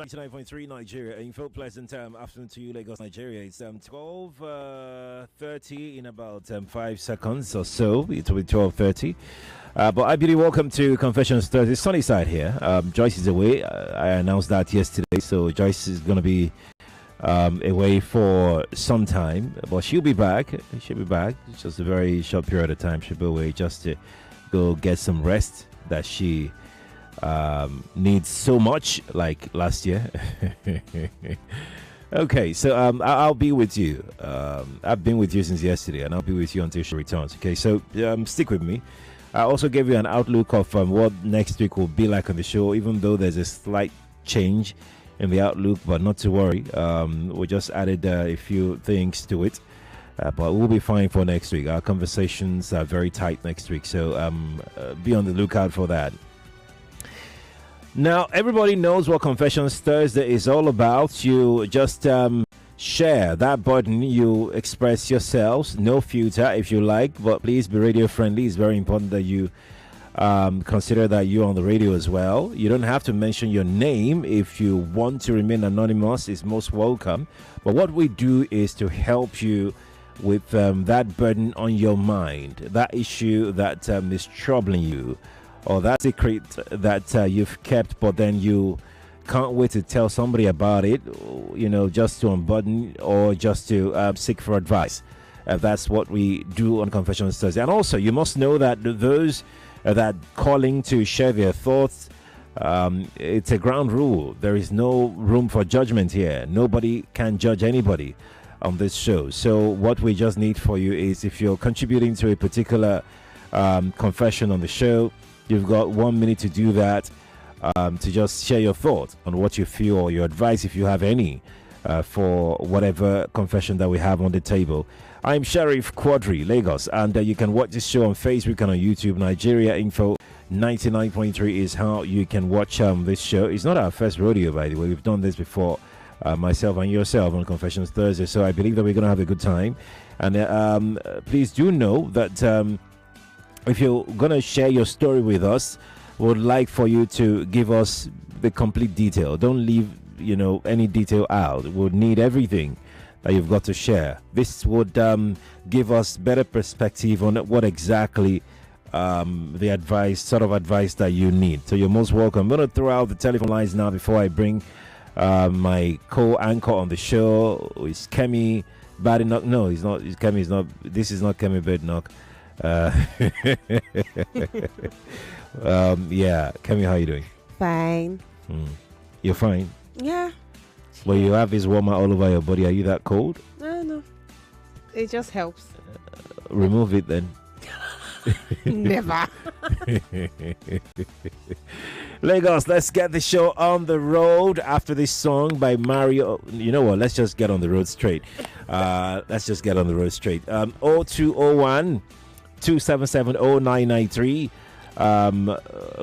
99.3 Nigeria. Info pleasant afternoon to you, Lagos, Nigeria. It's 12:30 in about 5 seconds or so. It will be 12:30. But I believe welcome to Confessions Thursday. Sunny side here. Joyce is away. I announced that yesterday, so Joyce is going to be away for some time, but she'll be back. She'll be back. It's just a very short period of time. She'll be away just to go get some rest that she needs so much, like last year. Okay, so I'll be with you. I've been with you since yesterday, and I'll be with you until she returns. Okay, so stick with me. I also gave you an outlook of what next week will be like on the show, even though there's a slight change in the outlook, but not to worry. We just added a few things to it, but we'll be fine for next week. Our conversations are very tight next week, so be on the lookout for that. Now, everybody knows what Confessions Thursday is all about. You just share that button, you express yourselves, no filter if you like, but please be radio friendly. It's very important that you consider that you're on the radio as well. You don't have to mention your name. If you want to remain anonymous, it's most welcome. But what we do is to help you with that burden on your mind, that issue that is troubling you, or that secret that you've kept, but then you can't wait to tell somebody about it, just to unburden or just to seek for advice. That's what we do on Confessions Thursday. And also, you must know that those that calling to share their thoughts, it's a ground rule. There is no room for judgment here. Nobody can judge anybody on this show. So what we just need for you is, if you're contributing to a particular confession on the show, you've got 1 minute to do that, to just share your thoughts on what you feel, or your advice if you have any, for whatever confession that we have on the table. I'm Sheriff Quadri, Lagos, and you can watch this show on Facebook and on YouTube. Nigeria Info 99.3 is how you can watch this show. It's not our first rodeo, by the way. We've done this before, myself and yourself, on Confessions Thursday, so I believe that we're going to have a good time. And please do know that if you're going to share your story with us, we would like for you to give us the complete detail. Don't leave any detail out. We would need everything that you've got to share. This would give us better perspective on what exactly the advice that you need. So you're most welcome. I'm going to throw out the telephone lines now before I bring my co-anchor on the show. It's Kemi Badenoch. No, he's not. Kemi is not. This is not Kemi Badenoch. Yeah, Kemi, how are you doing? Fine. You're fine? Yeah. Well, you have this warmer all over your body. Are you that cold? No. It just helps. Remove it then. Never. Lagos, let's get the show on the road after this song by Mario. You know what? Let's just get on the road straight. 0201 277 0993.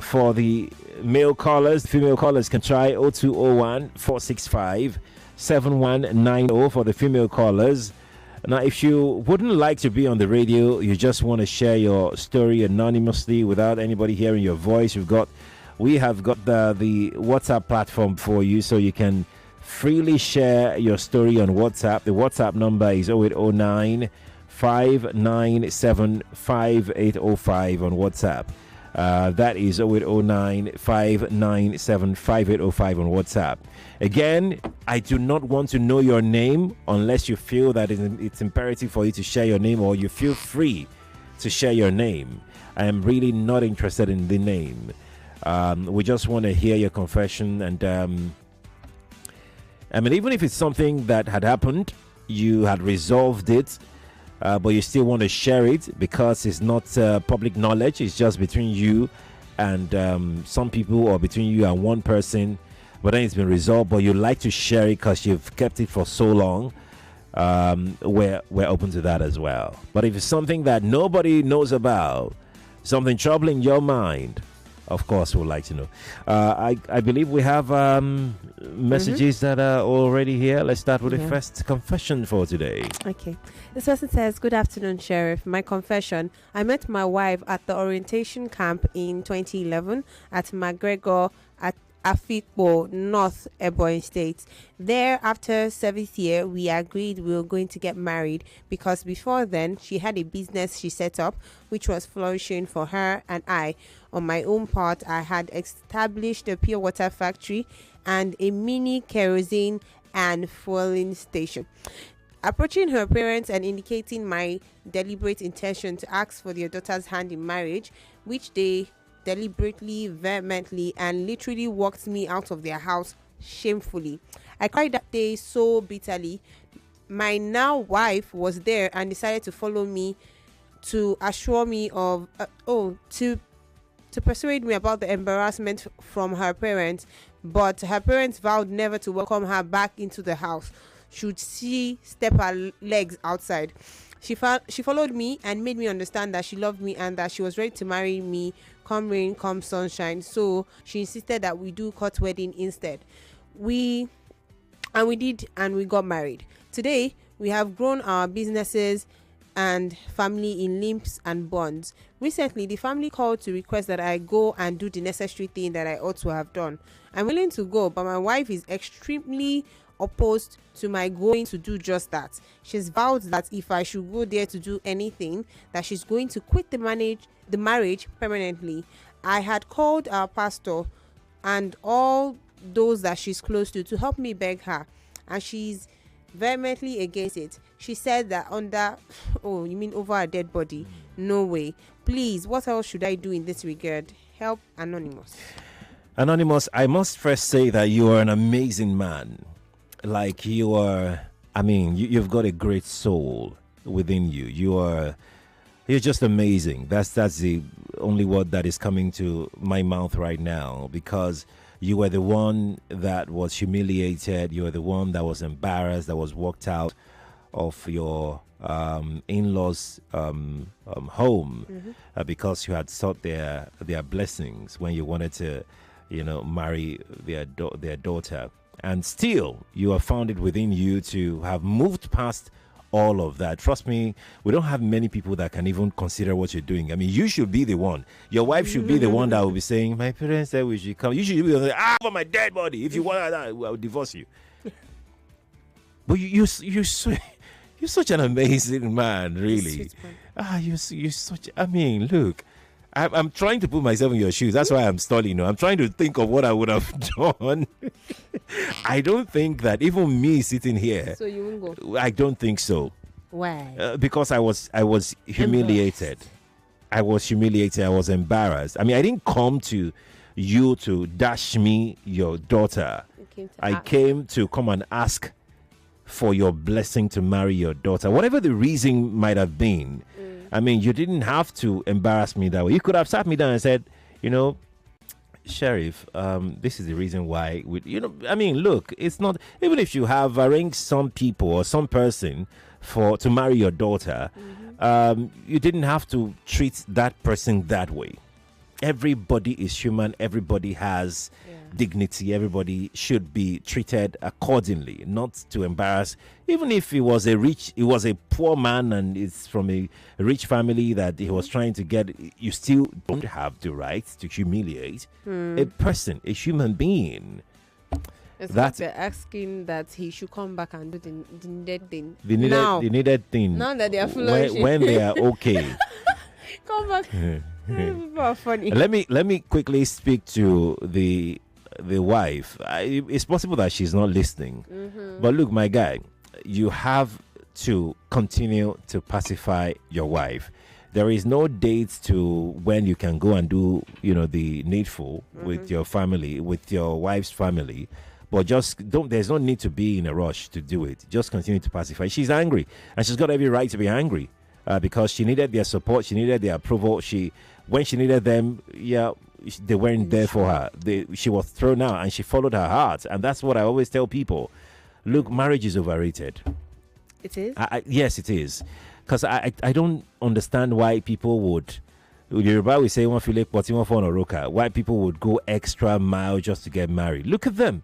For the male callers, female callers can try 0201 465 7190 for the female callers. Now, if you wouldn't like to be on the radio, you just want to share your story anonymously without anybody hearing your voice, we have got the WhatsApp platform for you, so you can freely share your story on WhatsApp. The WhatsApp number is 0809 597 5805 on WhatsApp. That is 0809 597 5805 on WhatsApp. Again, I do not want to know your name unless you feel that it's imperative for you to share your name, or you feel free to share your name. I am really not interested in the name. We just want to hear your confession. And even if it's something that had happened, you had resolved it, but you still want to share it because it's not public knowledge. It's just between you and some people, or between you and one person, but then it's been resolved, but you like to share it because you've kept it for so long. We're open to that as well. But if it's something that nobody knows about, something troubling your mind, of course we'd like to know. I believe we have messages that are already here. Let's start with the first confession for today. Okay. This person says, "Good afternoon, Sheriff. My confession: I met my wife at the orientation camp in 2011 at McGregor Afikpo, North Ebonyi State. There, after 7th year, we agreed we were going to get married because before then, she had a business she set up, which was flourishing for her and I. On my own part, I had established a pure water factory and a mini kerosene and fueling station. Approaching her parents and indicating my deliberate intention to ask for their daughter's hand in marriage, which they deliberately, vehemently, and literally walked me out of their house shamefully. I cried that day so bitterly. My now wife was there and decided to follow me to assure me of, to persuade me about the embarrassment from her parents, but her parents vowed never to welcome her back into the house should she step her legs outside. She followed me and made me understand that she loved me and that she was ready to marry me come rain, come sunshine. So she insisted that we do court wedding instead. We did, and we got married. Today, we have grown our businesses and family in limps and bonds. Recently, the family called to request that I go and do the necessary thing that I ought to have done. I'm willing to go, but my wife is extremely opposed to my going to do just that. She's vowed that if I should go there to do anything, that she's going to quit the marriage permanently. I had called our pastor and all those that she's close to help me beg her, and she's vehemently against it. She said that over a dead body? No way. Please, what else should I do in this regard? Help, Anonymous. Anonymous, I must first say that you are an amazing man. Like you are, you've got a great soul within you. You're just amazing. That's the only word that is coming to my mouth right now, because you were the one that was humiliated. You were the one that was embarrassed, that was walked out of your in-laws' home because you had sought their blessings when you wanted to, marry their daughter. And still, you have found it within you to have moved past all of that. Trust me, we don't have many people that can even consider what you're doing. You should be the one. Your wife should be the one that will be saying, my parents said we should come. You should be the one, for my dead body. If you want that, I'll divorce you. But you're such an amazing man, really. You're such, look. I'm trying to put myself in your shoes. That's why I'm stalling. I'm trying to think of what I would have done. I don't think that even me sitting here. So you won't go? I don't think so. Why? Because I was humiliated. I was humiliated. I was embarrassed. I didn't come to you to dash me your daughter. I came to come and ask for your blessing to marry your daughter. Whatever the reason might have been. You didn't have to embarrass me that way. You could have sat me down and said, Sheriff, this is the reason why look, it's not, even if you have arranged some people or some person to marry your daughter, you didn't have to treat that person that way. Everybody is human. Everybody has dignity. Everybody should be treated accordingly, not to embarrass. Even if he was a poor man and it's from a rich family that he was trying to get, you still don't have the right to humiliate a person, a human being. It's like they're asking that he should come back and do the needed thing. The needed thing. Now that they are flourishing. When they are okay. Come back. People are funny. Let me quickly speak to the wife. It's possible that she's not listening, but look, my guy, you have to continue to pacify your wife. There is no date to when you can go and do the needful with your family, with your wife's family. But just don't. There's no need to be in a rush to do it. Just continue to pacify. She's angry, and she's got every right to be angry because she needed their support. She needed their approval. When she needed them, they weren't there for her. She was thrown out, and she followed her heart. And that's what I always tell people. Look, marriage is overrated. It is? Yes, it is. Because I don't understand why people would. Yoruba we say why people would go extra mile just to get married. Look at them.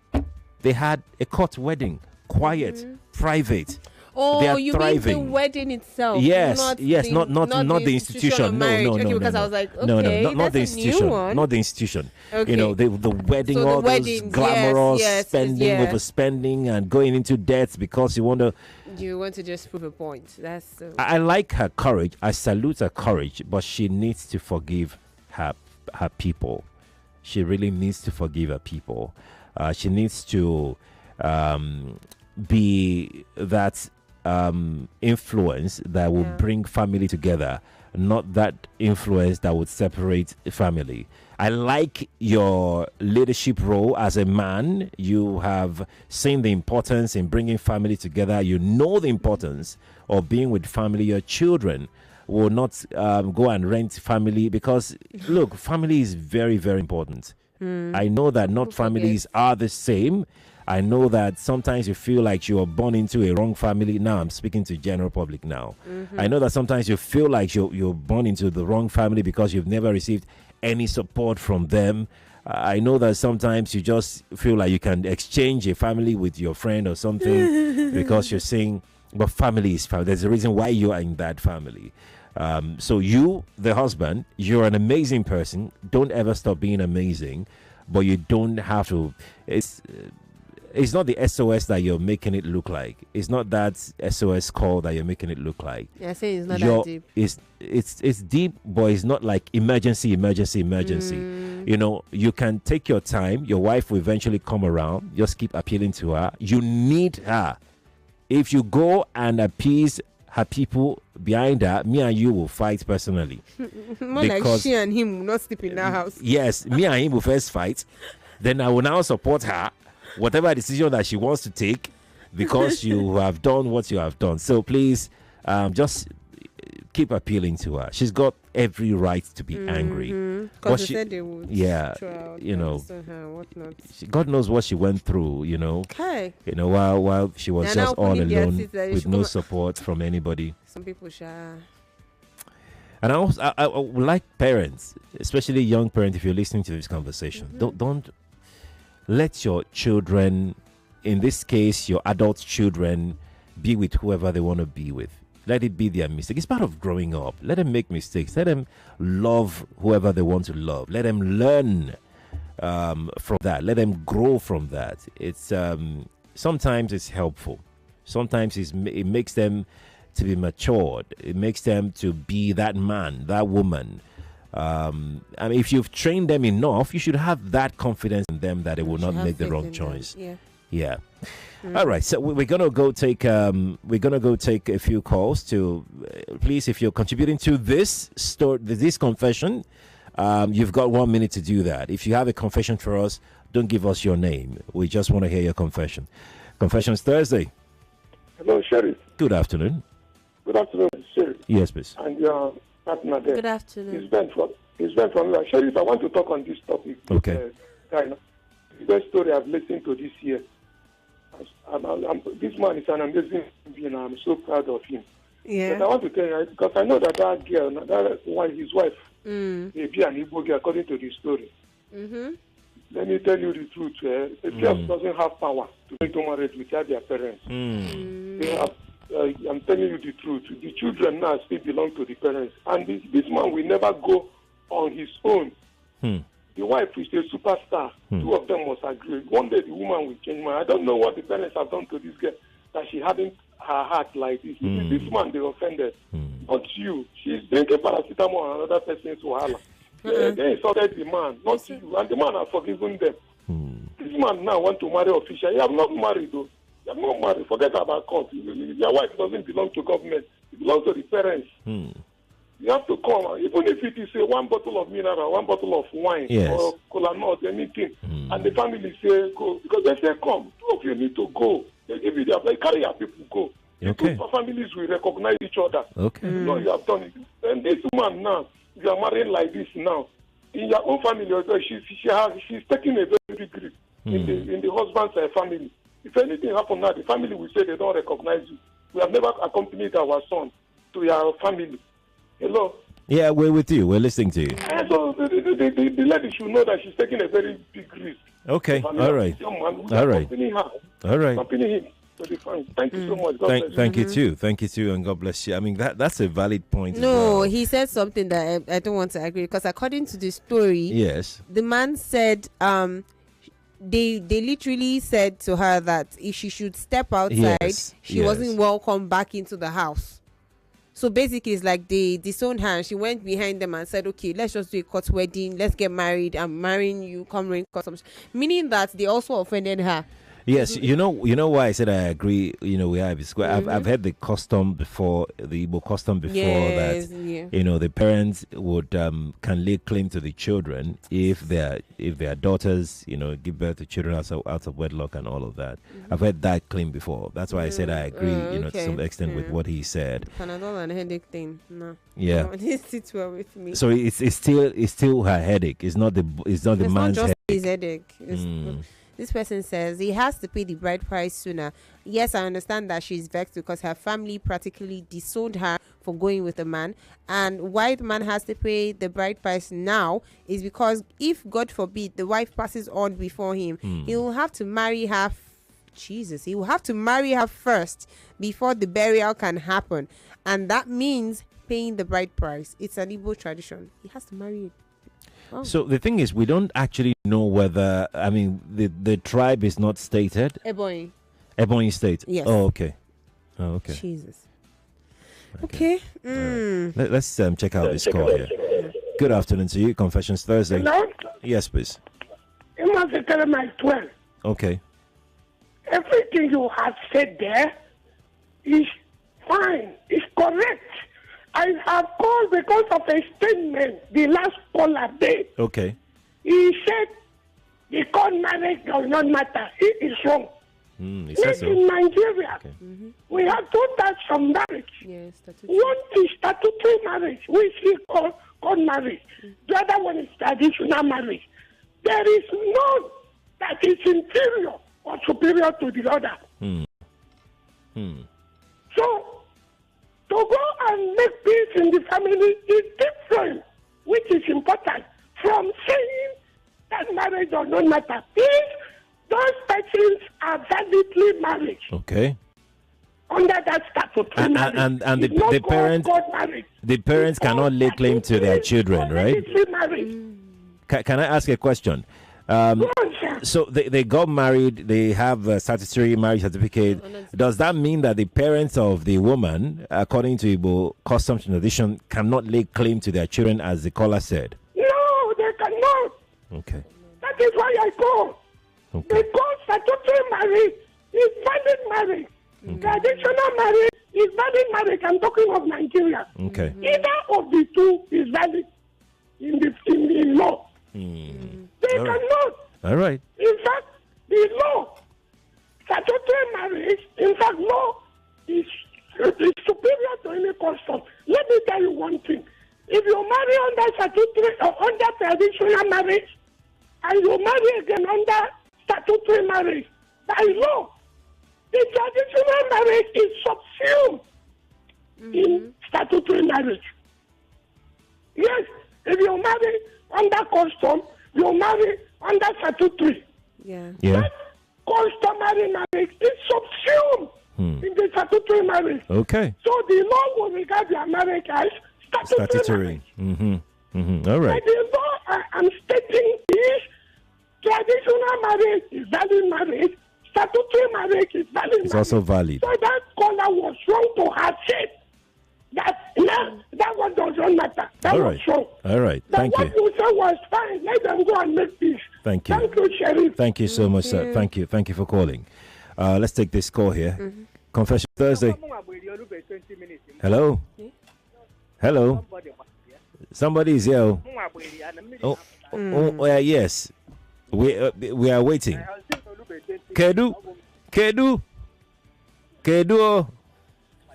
They had a court wedding, quiet, private. They Oh, are you thriving. mean the wedding itself? Yes, not yes, the, not the institution. of No, marriage. no, Okay, no, because no, I no. was like, No, okay, no, not the that's a new institution. one. Not the institution. Okay. You know, the wedding, So the all those weddings, glamorous yes, spending, yeah. overspending, and going into debts because you want to. You want to just prove a point. That's so. I like her courage. I salute her courage, but she needs to forgive her people. She really needs to forgive her people. She needs to be that influence that will bring family together, not that influence that would separate family. I like your leadership role as a man. You have seen the importance in bringing family together. You know the importance of being with family. Your children will not go and rent family because, look, family is very, very important. I know that not families are the same. I know that sometimes you feel like you are born into a wrong family. Now I'm speaking to general public now. I know that sometimes you feel like you're born into the wrong family because you've never received any support from them. I know that sometimes you just feel like you can exchange a family with your friend or something because you're saying, but family is family. There's a reason why you are in that family. So you, the husband, you're an amazing person. Don't ever stop being amazing, but you don't have to. It's not the SOS that you're making it look like. It's not that SOS call that you're making it look like. Yeah, say it's not that deep. It's deep, but it's not like emergency. You know, you can take your time. Your wife will eventually come around. Just keep appealing to her. You need her. If you go and appease her people behind her, me and you will fight personally. More like she and him will not sleep in that house. Yes, me and him will first fight. Then I will now support her, whatever decision that she wants to take, because you have done what you have done. So please, just keep appealing to her. She's got every right to be angry. Because she said they would. Yeah, you know, God knows what she went through. You know, okay. You know, while she was just all alone with no support from anybody. Some people shall. And I would like parents, especially young parents, if you're listening to this conversation, don't let your children, in this case, your adult children, be with whoever they want to be with. Let it be their mistake. It's part of growing up. Let them make mistakes. Let them love whoever they want to love. Let them learn from that. Let them grow from that. It's sometimes it's helpful. Sometimes it makes them to be matured. It makes them to be that man, that woman. I mean, if you've trained them enough, you should have that confidence in them that they will not make the wrong choice. Yeah. All right, so we're gonna go take a few calls to please, if you're contributing to this confession, you've got 1 minute to do that. If you have a confession for us, don't give us your name. We just want to hear your confession. Confessions Thursday. Hello, Sheriff. Good afternoon. Good afternoon, Sheriff. Yes, please. And your partner there. Good afternoon. It's Ben from Sheriff. I want to talk on this topic. Okay. The best story I've listened to this year. This man is an amazing and I'm so proud of him. Yeah. But I want to tell you, because I know that girl, his wife, may be an Igbo girl, according to the story. Let me tell you the truth. The girl doesn't have power to make them married without their parents. They have, I'm telling you the truth. The children now still belong to the parents. And this man will never go on his own. The wife is a superstar. Two of them must agree. One day the woman will change mind. I don't know what the parents have done to this girl, that she having her heart like this. This man, they offended. Not you. She's drinking paracetamol and another person's wahala. They insulted the man, not you. And the man has forgiven them. This man now want to marry official. You have not married though. You have not married. Forget about court. Your wife doesn't belong to government. It belongs to the parents. You have to come, even if it is one bottle of mineral, one bottle of wine, or cola nut, anything, and the family say go, because they say come, two of you need to go. They give you they carry your people go. Okay. People, families will recognize each other. Okay. You know you have done it. And this woman now, you are marrying like this now. In your own family, she's taking a very big grip in the husband's family. If anything happens now, the family will say they don't recognize you. We have never accompanied our son to your family. Hello? Yeah, we're with you. We're listening to you. And so the lady should know that she's taking a very big risk. Okay. All right. Young man, All right. accompanying her. All right. Accompanying him. to the fine. Thank you so much. God bless you. Thank you too. Thank you too, and God bless you. I mean, that's a valid point. No, as well. he said something that I don't want to agree, because according to the story, Yes. the man said they literally said to her that if she should step outside, Yes, she wasn't welcome back into the house. So basically, it's like they disowned her, and she went behind them and said, okay, let's just do a court wedding, let's get married, I'm marrying you, come rain customs, meaning that they also offended her. Yes, you know why I said I agree. We have it's I've heard the custom before, the Igbo custom before, Yes, that yeah. the parents would can lay claim to the children if their daughters give birth to children out of wedlock and all of that. I've heard that claim before. That's why I said I agree. To some extent with what he said. Panadol and headache thing. No. Yeah. No, this sits well with me. So it's still her headache. It's not the man's not just headache. his headache. This person says he has to pay the bride price sooner. Yes, I understand that she's vexed because her family practically disowned her for going with a man. And why the man has to pay the bride price now is because if, God forbid, the wife passes on before him, he will have to marry her. He will have to marry her first before the burial can happen. And that means paying the bride price. It's an Igbo tradition. He has to marry it. Oh. So the thing is, we don't actually know whether, the tribe is not stated. Ebonyi State. Yes. Oh, okay. Oh, okay. Jesus. Okay. Right. Let's check out this call here. Good afternoon to you. Confessions Thursday. Hello? Yes, please. You must tell my 12. Okay. Everything you have said there is fine. It's correct. I have called because of a statement the last caller made. Okay. He said the court marriage does not matter. It is wrong. He Yes, says so. in Nigeria, Okay. we have two types of marriage. Yes, statutory. One is statutory marriage, which we call court marriage. The other one is traditional marriage. There is none that is inferior or superior to the other. So, to go and make peace in the family is different, which is important from saying that marriage does not matter. If those persons are validly married Okay. under that statutory marriage, And it's not the parents God marriage. the parents It's cannot lay claim to their children, right? hereditary marriage. Can I ask a question? Go on, sir. So they got married. They have a statutory marriage certificate. Does that mean that the parents of the woman, according to Igbo custom tradition, cannot lay claim to their children, as the caller said? No, they cannot. Okay. That is why I call. Okay. Because statutory marriage is valid marriage. Traditional marriage is valid marriage. I'm talking of Nigeria. Okay. Either of the two is valid in the law. They All right. cannot. All right. In fact, the law, statutory marriage, in fact, law is superior to any custom. Let me tell you one thing. If you marry under statutory or under traditional marriage, and you marry again under statutory marriage, by law, the traditional marriage is subsumed in statutory marriage. Yes, if you marry under custom, you marry under statutory. Yeah. Yeah. That customary marriage is subsumed in the statutory marriage. Okay. So the law will regard your marriage as statutory. Statutory. All right. But the law I'm stating is traditional marriage is valid marriage, statutory marriage is valid marriage. It's also valid. So that caller was wrong to have said that that one does not matter. That All was right. wrong. All right. But Thank what you. you said was fine. Let them go and make peace. Thank you. Thank you, Sheriff. Thank you so much, sir. Thank you. Thank you for calling. Let's take this call here. Confession Thursday. Hello. Hello. Somebody is here. Yes. We are waiting. Kedu.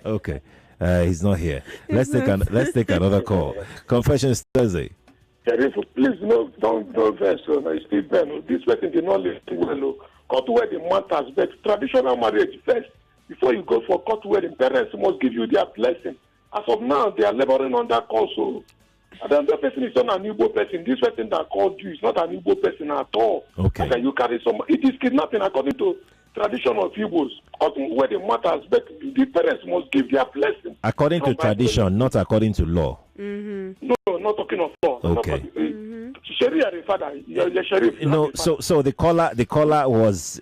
Okay. He's not here. Let's take another call. Confessions Thursday. Sheriff, please don't verse. It's still Ben. This person did not listen well. Court wedding matters, but traditional marriage first. Before you go for court wedding, parents must give you their blessing. As of now, they are laboring under counsel. And then the person is not an Igbo person. This person that called you is not an Igbo person at all. Okay. How can you carry someone? It is kidnapping according to tradition of Igbos, where the matters, but the parents must give their blessing. According to tradition, not according to law. Mm-hmm. No, not talking of law. Okay. Sharia, the father, your sheriff. No, so the caller was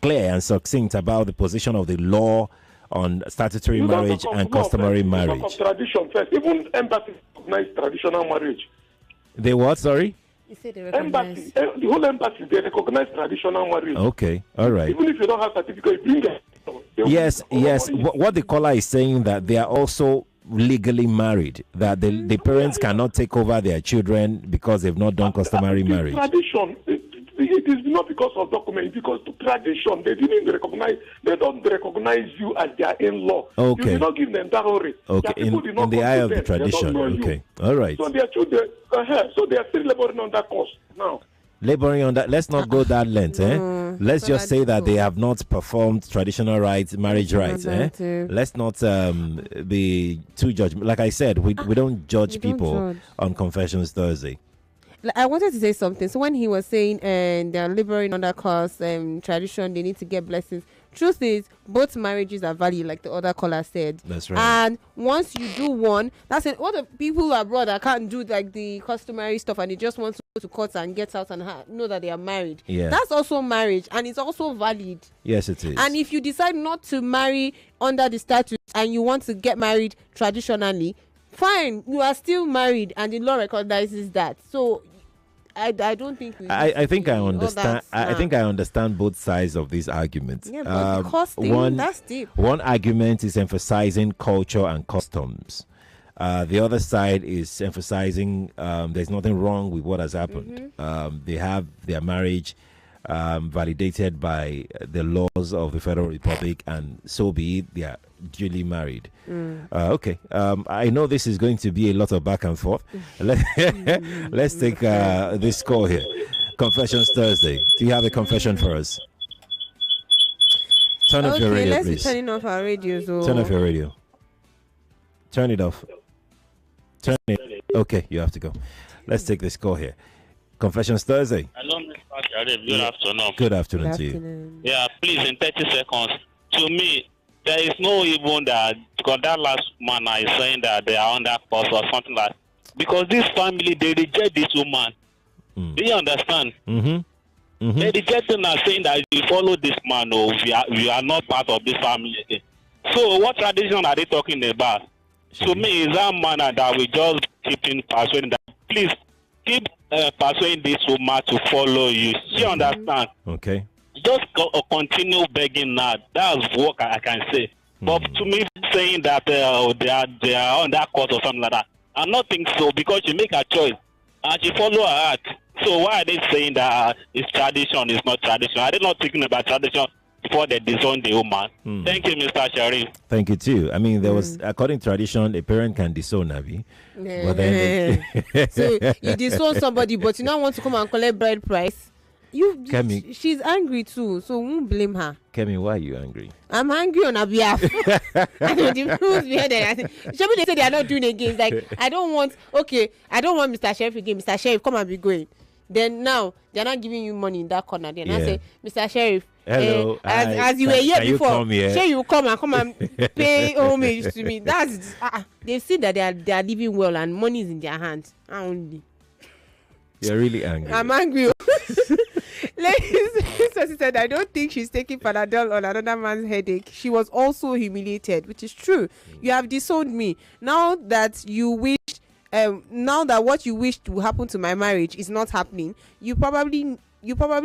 clear and succinct about the position of the law on statutory marriage and customary marriage. Talk of tradition first. Even embassies recognize traditional marriage. They what? Sorry. You said they recognize. Embassy, the whole embassy, they recognize traditional marriage. Okay, all right. Even if you don't have certificate, you bring it. Yes. What the caller is saying that they are also legally married, that the parents cannot take over their children because they've not done customary marriage. Tradition. It is not because of document, it's because of tradition. They don't recognize you as their in-law. Okay. You did not give them dowry. Okay, in the eye of the tradition. Okay, all right. So their children, so they are still laboring on that course now. Laboring on that, let's not go that length, Let's just say that they have not performed traditional rights, marriage rights, Let's not be too judgmental. Like I said, we don't judge people on Confessions Thursday. I wanted to say something. So when he was saying they're laboring under course tradition, they need to get blessings. Truth is, both marriages are valid, like the other caller said. That's right. And once you do one, that's it. What the people abroad that can't do like the customary stuff and they just want to go to court and get out and know that they are married. Yeah. That's also marriage and it's also valid. Yes, it is. And if you decide not to marry under the statute and you want to get married traditionally, fine, you are still married and the law recognizes that. So I don't think I think I understand. I think I understand both sides of this argument. Yeah, but the costing, that's deep. One argument is emphasizing culture and customs. The other side is emphasizing there's nothing wrong with what has happened. They have their marriage validated by the laws of the Federal Republic, and so be it. They are duly married. Okay. I know this is going to be a lot of back and forth. Let's take this call here. Confessions Thursday. Do you have a confession for us? Turn off your radio, let's please. be turning off our radios. Turn off your radio. Turn it off. Turn it. Okay, you have to go. Let's take this call here. Confessions Thursday. Hello, Mr. Sharif. Good afternoon. Good afternoon to you. Yeah, please, in 30 seconds. To me, there is no even that, because that last man is saying that they are under course or something like that. Because this family, they reject this woman. Do you understand? They reject him and saying that if you follow this man, we are not part of this family again. So what tradition are they talking about? To me, is that man that we just keep in persuading that, please, keep persuading this woman to follow you. You understand? Okay. Just continue begging now. That's what I can say. But to me, saying that they are on that course or something like that, I don't think so, because she make a choice and she follow her heart. So why are they saying that it's tradition, it's not tradition? Are they not thinking about tradition before they disown the woman? Thank you, Mr. Sharif. Thank you too. I mean, there was, according to tradition, a parent can disown Abby. But then so you disown somebody, but you now want to come and collect bride price. Kemi, she's angry too, so we won't blame her. Kemi, why are you angry? I'm angry on her behalf. I know the rules behind it. Should they say they are not doing again? Like, I don't want Mr. Sheriff again. Mr. Sheriff, come and be going. Then now they're not giving you money in that corner. Then I say, Mr. Sheriff, hello, as you were here before, sure you come and pay homage to me. That's they've seen that they are living well and money is in their hands. Only. You're really angry. I'm angry. Ladies, so she said, I don't think she's taking Panadol on another man's headache. She was also humiliated, which is true. You have disowned me. Now that what you wished to happen to my marriage is not happening, you probably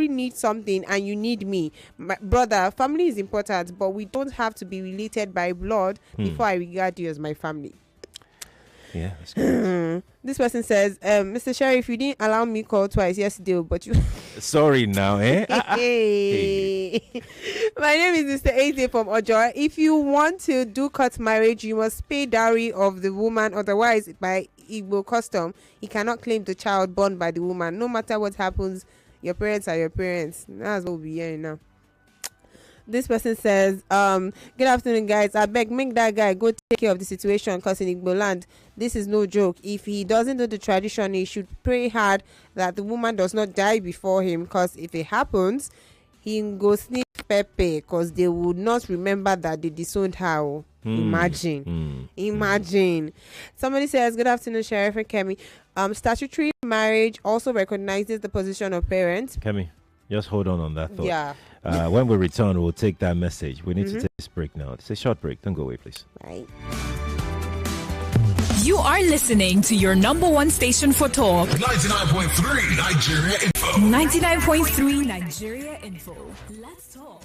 need something and you need me. My brother, family is important, but we don't have to be related by blood before I regard you as my family. Yeah, that's good. This person says, Mr. Sheriff, you didn't allow me call twice yesterday, but you... Sorry now, eh? Hey. My name is Mr. Eze from Ojo. If you want to do court marriage, you must pay dowry of the woman. Otherwise, by Igbo custom, he cannot claim the child born by the woman. No matter what happens, your parents are your parents. That's what we'll be hearing now. This person says, good afternoon, guys. I beg, make that guy go take care of the situation, because in Igbo land, this is no joke. If he doesn't do the tradition, he should pray hard that the woman does not die before him, because if it happens, he can go sneak Pepe because they would not remember that they disowned her. Imagine. Somebody says, good afternoon, Sheriff and Kemi. Statutory marriage also recognizes the position of parents. Kemi, just hold on that thought. Yeah. When we return, we'll take that message. We need to take this break now. It's a short break. Don't go away, please. Right. You are listening to your number one station for talk. 99.3 Nigeria Info. 99.3 Nigeria Info. Let's talk.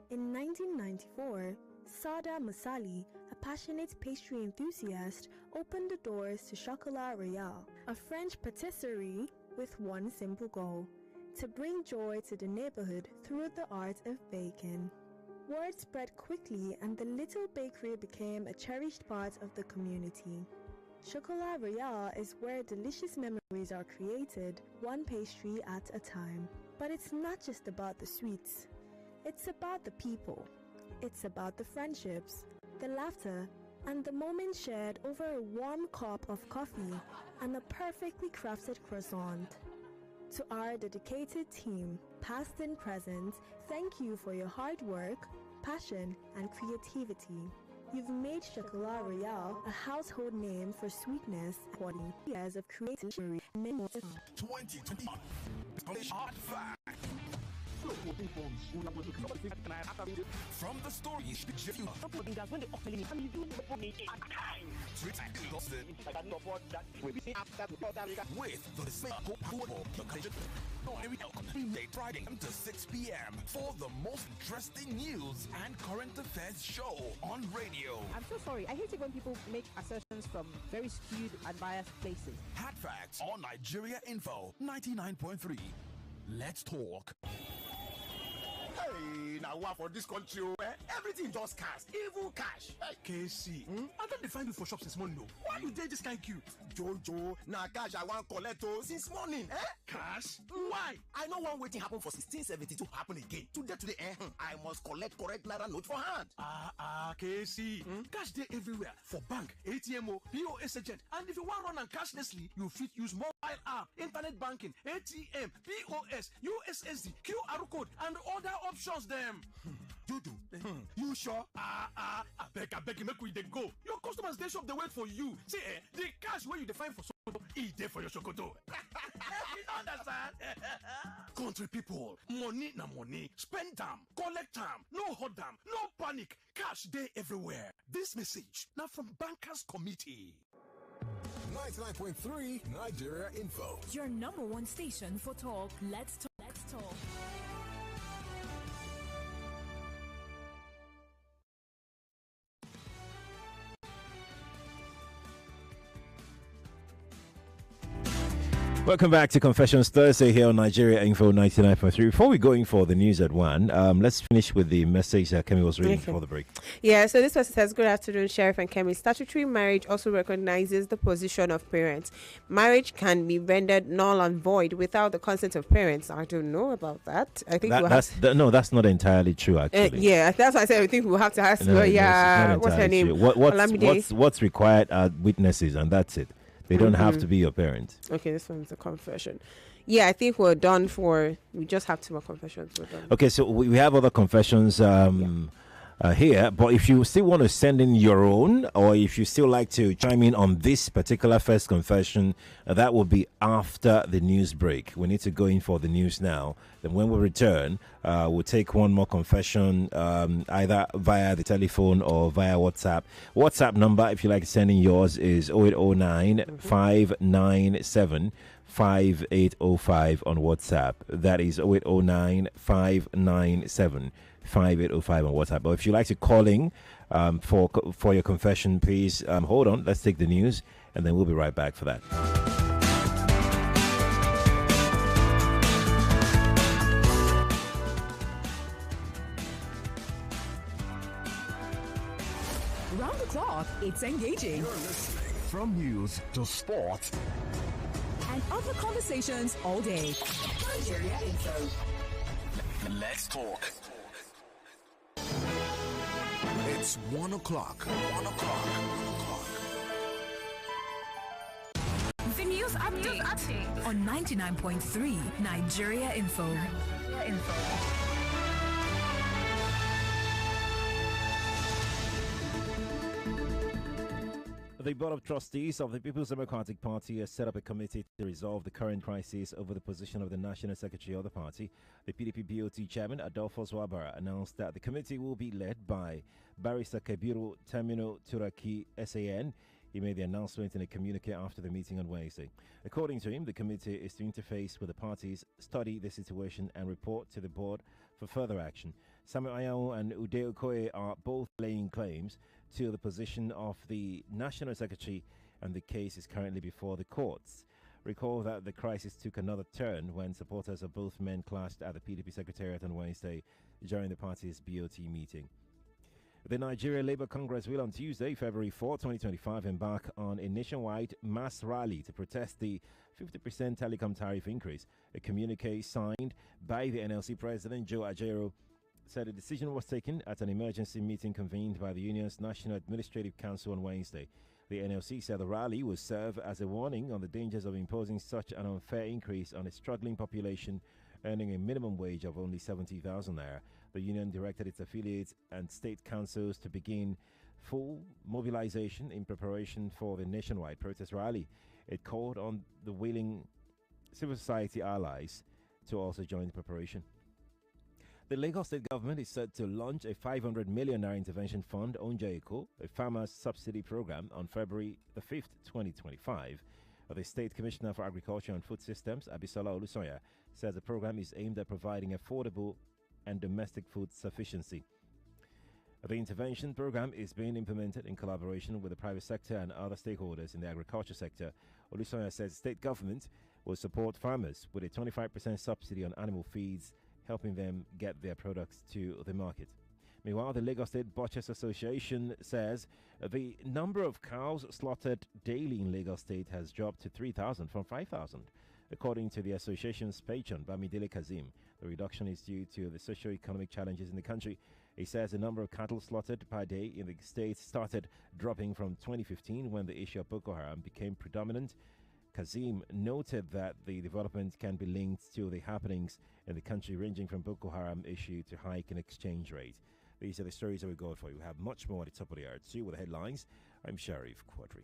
In 1994, Sada Musali, a passionate pastry enthusiast, opened the doors to Chocolat Royal, a French patisserie with one simple goal: to bring joy to the neighborhood through the art of baking. Word spread quickly and the little bakery became a cherished part of the community. Chocolat Royal is where delicious memories are created, one pastry at a time. But it's not just about the sweets. It's about the people. It's about the friendships, the laughter, and the moments shared over a warm cup of coffee and a perfectly crafted croissant. To our dedicated team, past and present, thank you for your hard work, passion, and creativity. You've made Chocolat Royal a household name for sweetness, 40 years of creativity, and many more. 2021. Hard fact. From the stories Friday to 6 p.m. for the most interesting news and current affairs show on radio. I'm so sorry. I hate it when people make assertions from very skewed and biased places. Hard Facts on Nigeria Info 99.3. Let's talk. Hey, now what for this country? Everything just cash, even cash. Hey, KC, I don't define you for shops this morning. Why you dey this kind queue? Jojo, now cash I want collect since morning. Cash? Why? I know one waiting happen for 1672 happen again. Today, I must collect correct naira note for hand. KC, cash day everywhere for bank, ATM, POS agent, and if you want run and cashlessly, you fit use mobile app, internet banking, ATM, POS, USSD, QR code, and other options them. Dudu, you sure? I beg you, make we dey go. Your customers they shop, they wait for you. See, the cash where you define for Sokoto, e dey for your Sokoto. You don't understand? Country people, money na money. Spend them, collect them, no hold them, no panic. Cash day everywhere. This message now from Bankers Committee. 99.3 Nigeria Info. Your number one station for talk. Let's talk. Let's talk. Welcome back to Confessions Thursday here on Nigeria Info 99.3. Before we go in for the news at 1, let's finish with the message that Kemi was reading before the break. Yeah, so this person says, good afternoon, Sheriff and Kemi. Statutory marriage also recognizes the position of parents. Marriage can be rendered null and void without the consent of parents. I don't know about that. I think that's not entirely true, actually. Yeah, that's why I said I think we'll have to ask what's her name? What's required are witnesses, and that's it. They don't have to be your parents. Okay, this one's a confession. Yeah, I think we're done for... We just have 2 more confessions. We're done. Okay, so we have other confessions here. But if you still want to send in your own, or if you still like to chime in on this particular first confession, that will be after the news break. We need to go in for the news now. Then when we return, we'll take one more confession, either via the telephone or via WhatsApp. WhatsApp number, if you like to send in yours, is 0809 597 5805 on WhatsApp. That is 0809 597 5805 on WhatsApp. But if you like to call in for your confession, please hold on. Let's take the news, and then we'll be right back for that. Round the clock, it's engaging. You're listening from news to sports and other conversations all day. Nigeria Info. Let's talk. It's 1 o'clock. 1 o'clock. 1 o'clock. The news News update on 99.3 Nigeria Info. The Board of Trustees of the People's Democratic Party has set up a committee to resolve the current crisis over the position of the National Secretary of the party. The PDP BOT Chairman, Adolphus Wabara, announced that the committee will be led by Barrister Kebiru Termino Turaki SAN. He made the announcement in a communique after the meeting on Wednesday. According to him, the committee is to interface with the parties, study the situation, and report to the board for further action. Samuel Ayao and Ude Okoye are both laying claims to the position of the National Secretary, and the case is currently before the courts. Recall that the crisis took another turn when supporters of both men clashed at the PDP Secretariat on Wednesday during the party's BOT meeting. The Nigeria Labour Congress will on Tuesday, February 4, 2025, embark on a nationwide mass rally to protest the 50% telecom tariff increase. A communique signed by the NLC President Joe Ajero said the decision was taken at an emergency meeting convened by the union's National Administrative Council on Wednesday. The NLC said the rally will serve as a warning on the dangers of imposing such an unfair increase on a struggling population earning a minimum wage of only 70,000 naira. The union directed its affiliates and state councils to begin full mobilization in preparation for the nationwide protest rally. It called on the willing civil society allies to also join the preparation. The Lagos State government is set to launch a 500 million naira intervention fund, Onjaeko, a farmers subsidy program, on February the 5th, 2025. The State Commissioner for Agriculture and Food Systems, Abisola Olusoya, says the program is aimed at providing affordable and domestic food sufficiency. The intervention program is being implemented in collaboration with the private sector and other stakeholders in the agriculture sector. Olusoya says the state government will support farmers with a 25% subsidy on animal feeds, helping them get their products to the market. Meanwhile, the Lagos State Butchers Association says the number of cows slaughtered daily in Lagos State has dropped to 3,000 from 5,000. According to the association's patron, Bamidele Kazim, the reduction is due to the socio-economic challenges in the country. He says the number of cattle slaughtered per day in the state started dropping from 2015 when the issue of Boko Haram became predominant. Kazim noted that the development can be linked to the happenings in the country, ranging from Boko Haram issue to hike in exchange rate. These are the stories that we got for you. We have much more at the top of the hour. See you with the headlines. I'm Sharif Quadri.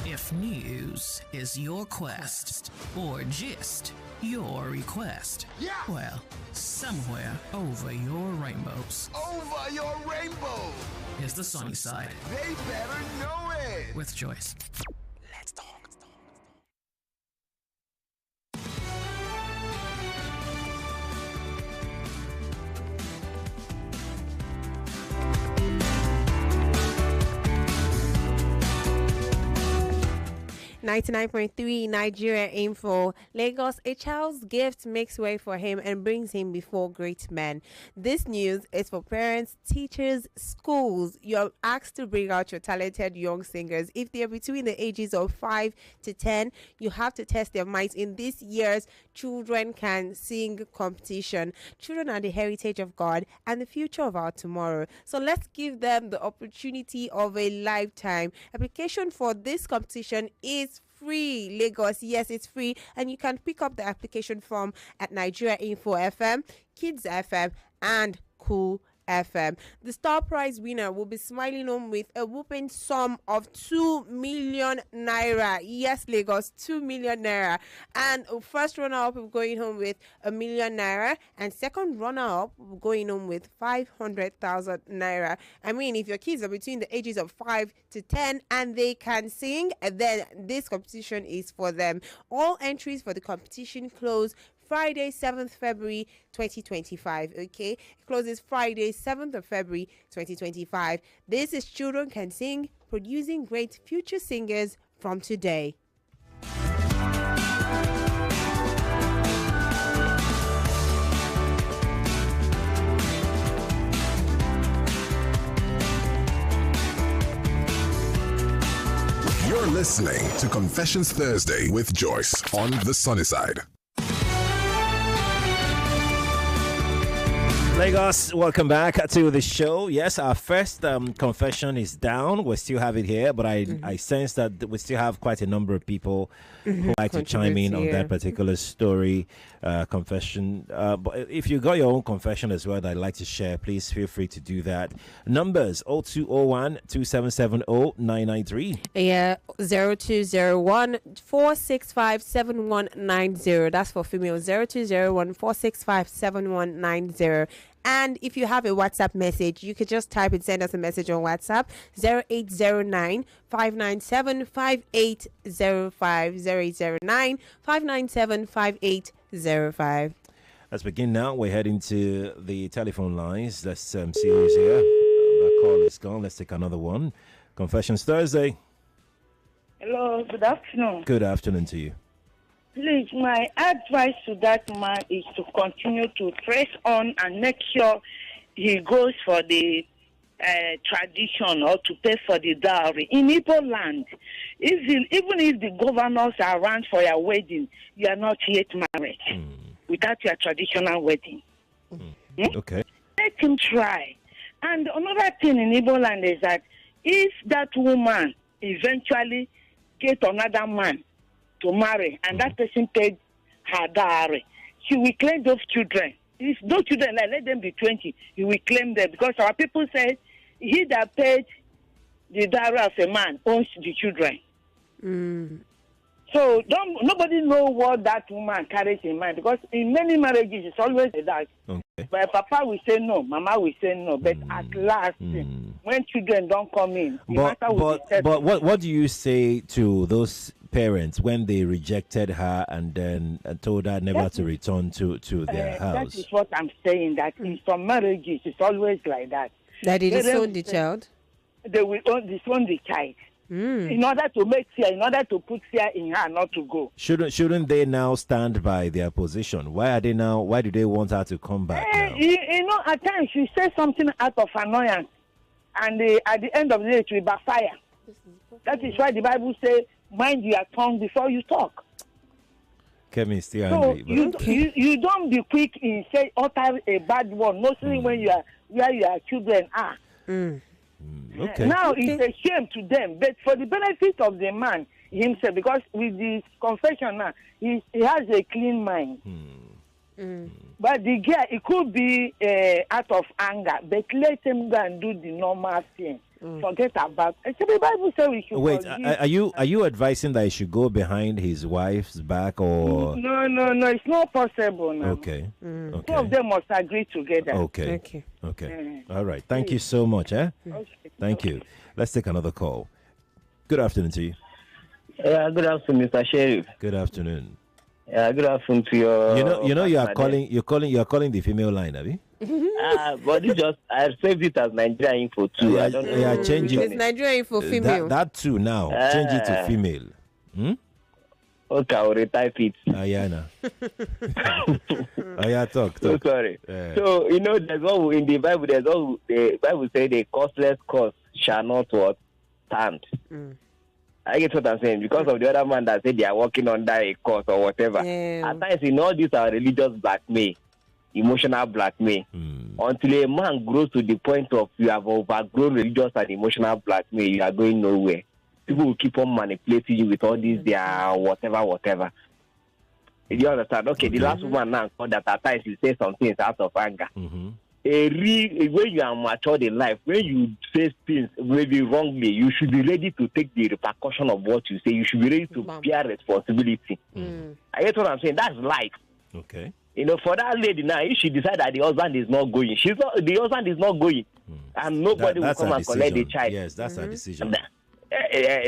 If news is your quest, or gist your request, well, somewhere over your rainbows. Over your rainbow! Is the sunny side. They better know it! With Joyce. Let's talk. .3 Nigeria Info. Lagos, a child's gift makes way for him and brings him before great men. This news is for parents, teachers, schools. You're asked to bring out your talented young singers. If they're between the ages of 5 to 10, you have to test their minds in this year's Children Can Sing competition. Children are the heritage of God and the future of our tomorrow. So let's give them the opportunity of a lifetime. Application for this competition is free. Lagos, yes, it's free, and you can pick up the application form at Nigeria Info FM, Kids FM, and Cool FM. The star prize winner will be smiling home with a whooping sum of 2 million naira. Yes, Lagos, 2 million naira. And first runner-up will be going home with 1 million naira, and second runner-up will be going home with 500,000 naira. I mean, if your kids are between the ages of 5 to 10 and they can sing, then this competition is for them. All entries for the competition close Friday, 7th February 2025. Okay, it closes Friday, 7th of February 2025. This is Children Can Sing, producing great future singers from today. You're listening to Confessions Thursday with Joyce on the Sunny Side. Lagos, welcome back to the show. Yes, our first confession is down. We still have it here, but I sense that we still have quite a number of people who like to chime in on that particular story, confession. But if you got your own confession as well that I'd like to share, please feel free to do that. Numbers 0201 2770 993. Yeah, 0201 465 7190. That's for female. 0201 465 7190. And if you have a WhatsApp message, you could just type and send us a message on WhatsApp 0809 597 5805 0809 597 5805. Let's begin now. We're heading to the telephone lines. Let's see who's here. The call is gone. Let's take another one. Confessions Thursday. Hello, good afternoon. Good afternoon to you. Please, my advice to that man is to continue to press on and make sure he goes for the tradition or to pay for the dowry. In Igbo land, even if the governors are around for your wedding, you are not yet married without your traditional wedding. Okay. Let him try. And another thing in Igbo land is that if that woman eventually get another man to marry and that person paid her dowry, she will claim those children. If those children, let them be 20, he will claim them because our people say he that paid the dowry of a man owns the children. So nobody know what that woman carries in mind because in many marriages it's always like that. Okay. But Papa will say no, Mama will say no. But at last, when children don't come in, But what do you say to those parents when they rejected her and then told her never to return to their house? That is what I'm saying, that in some marriages it's always like that. That they disown the child? They will disown the child. In order to make fear, in order to put fear in her not to go. Shouldn't they now stand by their position? Why do they want her to come back now? You know, at times you say something out of annoyance and at the end of the day it will backfire. That is why the Bible says, mind your tongue before you talk. Kemi is still So angry. you don't be quick in say utter a bad word, mostly when you are where your children are. Okay. Now it's a shame to them, but for the benefit of the man himself, because with this confession now, he has a clean mind. But the guy, it could be out of anger, but let him go and do the normal thing. Forget about it. So the Bible says we should. Wait, are you advising that he should go behind his wife's back or? No, it's not possible now. Okay. Two of them must agree together. Okay. All right. Thank you so much. Thank you. Let's take another call. Good afternoon to you. Yeah, good afternoon, Mr. Sheriff. Good afternoon. Yeah, good afternoon to your. You know, you are calling the female line, Abby. But it just I saved it as Nigeria info too. I don't know. Yeah, change it. It's Nigeria info female. That too now. Change it to female. Okay, I'll retype it. Ayana. Talk. So sorry. So there's all in the Bible. The Bible say the costless cause shall not what stand. I get what I'm saying because of the other man that said they are working under a cause or whatever. At times, all these are religious blackmail, emotional blackmail. Until a man grows to the point of you have overgrown religious and emotional blackmail, you are going nowhere. People will keep on manipulating you with all these their whatever. You understand? Okay, the last woman now called that at times you say something out of anger. When you are matured in life, when you say things maybe wrongly, you should be ready to take the repercussion of what you say. You should be ready to bear responsibility. I get what I'm saying. That's life. Okay. For that lady now, if she decides that the husband is not going, the husband is not going, and nobody will come and collect the child. Yes, that's her decision.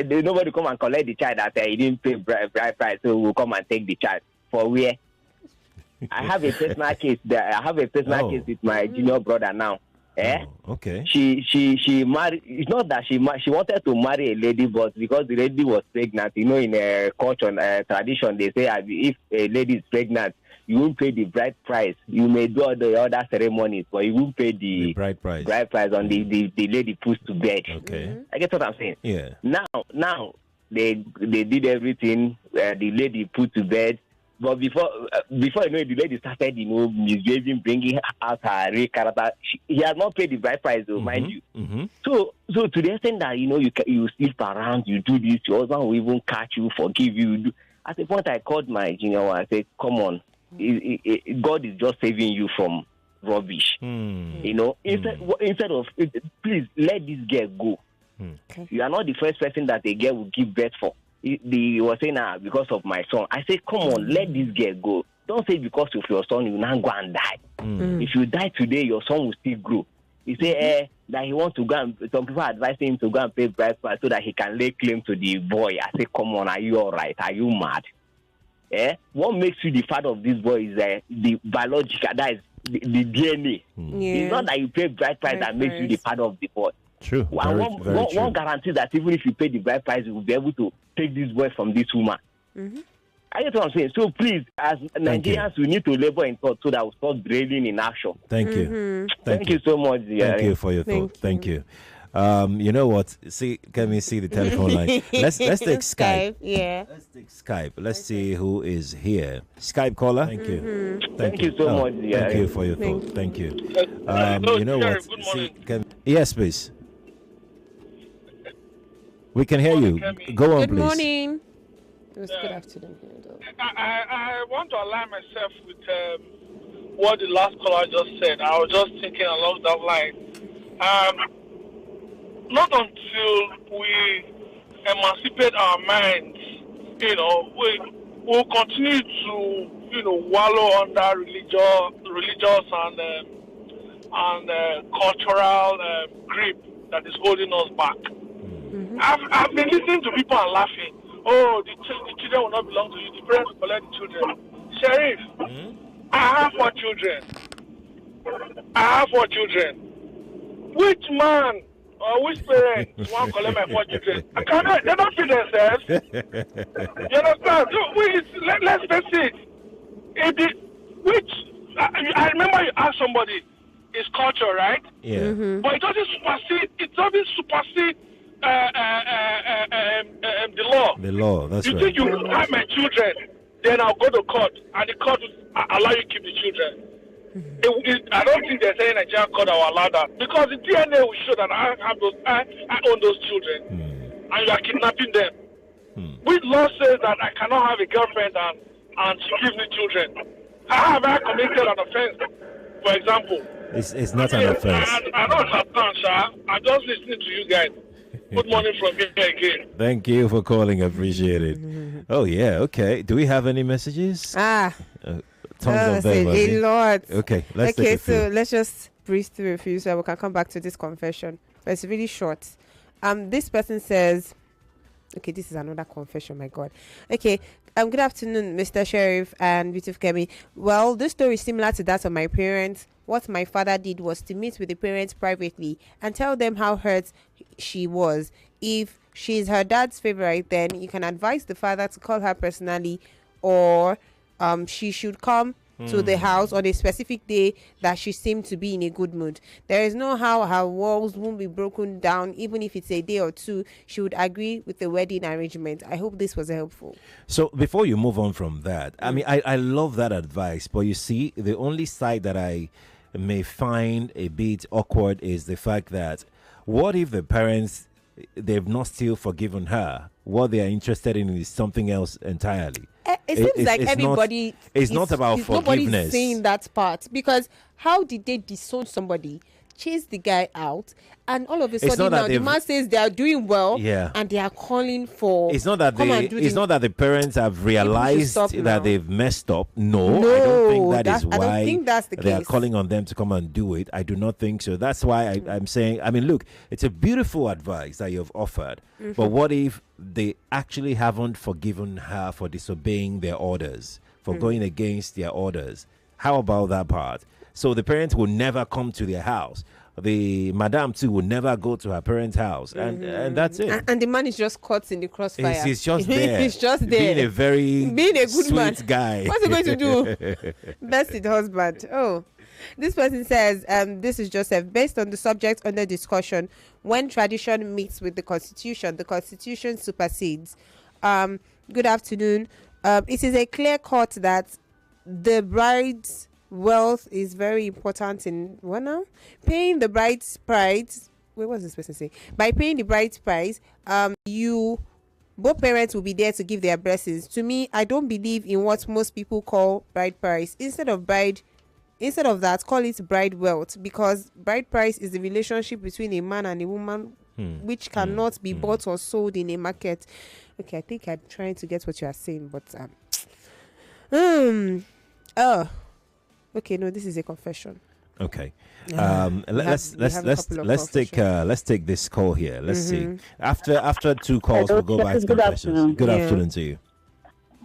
Nobody come and collect the child that he didn't pay bride price, so we'll come and take the child. For where? I have a personal case. Case with my junior brother now. Okay. She married. It's not that she wanted to marry a lady, but because the lady was pregnant, in a culture tradition, they say if a lady is pregnant, you won't pay the bride price. You may do all the other ceremonies, but you won't pay the bride price. Bride price on the lady pushed to bed. Okay. I get what I'm saying. Yeah. Now they did everything. The lady put to bed. But before you know, the lady started, misbehaving, bringing out her real character. He has not paid the bride price, though, mind you. So to the extent that you sleep around, you do this, your husband will even catch you, forgive you. At the point, I called my junior one. I said, "Come on, God is just saving you from rubbish. Instead of please let this girl go. Okay. You are not the first person that a girl will give birth for." He was saying, because of my son. I said, come on, let this girl go. Don't say because of your son, you will not go and die. If you die today, your son will still grow. He said that he wants to go and, some people are advising him to go and pay bride price so that he can lay claim to the boy. I said, come on, are you all right? Are you mad? What makes you the father of this boy is the biological, that is the DNA. It's not that you pay bride price that makes you the father of the boy. True. One guarantee that even if you pay the bride price, you will be able to take this boy from this woman. I get what I'm saying. So please, as Nigerians, we need to labor in thought so that we stop drilling in action. Thank you. Thank you so much. Thank you for your thought. Thank you. You know what? Can we see the telephone line? Let's take Skype. Yeah. Let's take Skype. Let's see who is here. Skype caller. Thank you. Thank you so much. Thank you for your thought. Thank you. You know what? Yes, please. We can hear you. Go on, please. Good morning. It was good afternoon. I want to align myself with what the last caller just said. I was just thinking along that line. Not until we emancipate our minds, we'll continue to, wallow under religious and cultural grip that is holding us back. I've been listening to people and laughing. Oh, the children will not belong to you. The parents will collect the children. Sheriff, I have 4 children. Which man or which parent want to collect my 4 children? They don't feed themselves. You understand? So let's face it. I remember you asked somebody, it's culture, right? Yeah. But it doesn't supersede the law. The law, that's right. You think you have my children, then I'll go to court, and the court will allow you to keep the children. I don't think there's any Nigerian court that will allow that, because the DNA will show that I own those children, and you are kidnapping them. Which law says that I cannot have a girlfriend and she gives me children? How have I committed an offense, for example? It's not an offense. I don't understand, sir. I'm just listening to you guys. Good morning from here again. Thank you for calling. Appreciate it. Oh, yeah. Okay. Do we have any messages? Tons of them. A lot. Okay. Let's just breeze through a few so we can come back to this confession. But it's really short. This person says, okay, this is another confession, my God. Okay. Good afternoon, Mr. Sheriff and beautiful Kemi. Well, this story is similar to that of my parents. What my father did was to meet with the parents privately and tell them how hurt she was. If she's her dad's favorite, then you can advise the father to call her personally, or she should come to the house on a specific day that she seemed to be in a good mood. There is no how her walls won't be broken down, even if it's a day or two. She would agree with the wedding arrangement. I hope this was helpful. So before you move on from that, I mean, I love that advice, but you see, the only side that I may find a bit awkward is the fact that what if the parents, they've not still forgiven her? What they are interested in is something else entirely. It seems like everybody it's not about forgiveness. Nobody's saying that part, because how did they disown somebody, chase the guy out, and all of a sudden now the man says they are doing well, and they are calling for. It's not that not that the parents have realized that they've messed up. No, I don't think that is why I don't think that's the they case. are calling on them to come and do it. I do not think so. That's why I'm saying. I mean, look, it's a beautiful advice that you've offered, but what if they actually haven't forgiven her for disobeying their orders, for going against their orders? How about that part? So the parents will never come to their house. The madam too will never go to her parents' house, and that's it. And the man is just caught in the crossfire. He's just there. He's just there. Being a good man. Guy. What's he going to do? Bested husband. Oh, this person says, this is Joseph. Based on the subject under discussion, when tradition meets with the constitution supersedes. Good afternoon. it is a clear cut that the bride's wealth is very important in what now? Paying the bride's price. Wait, what's this person say? By paying the bride's price, you both parents will be there to give their blessings. To me, I don't believe in what most people call bride price. Instead of that, call it bride wealth, because bride price is the relationship between a man and a woman, which cannot be bought or sold in a market. Okay, I think I'm trying to get what you are saying, but okay, no, this is a confession. Okay. Let's take this call here. Let's see. After 2 calls, we'll go back to confessions. Good afternoon to you.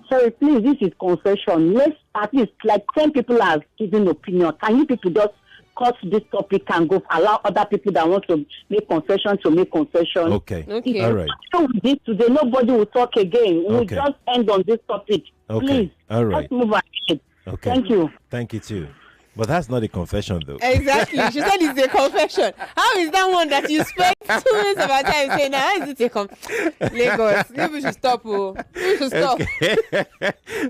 Sorry, please, this is confession. Let's at least like 10 people are giving opinion. Can you people just cut this topic and go allow other people that want to make confession to make confession? Okay. All right. So with this today, nobody will talk again. We'll just end on this topic. Okay. Please. All right. Let's move ahead. Okay. Thank you. Thank you too. But that's not a confession, though. Exactly. She said it's a confession. How is that one that you spent 2 minutes of our time saying, now, how is it a Lagos, maybe we should stop. We should stop. Okay.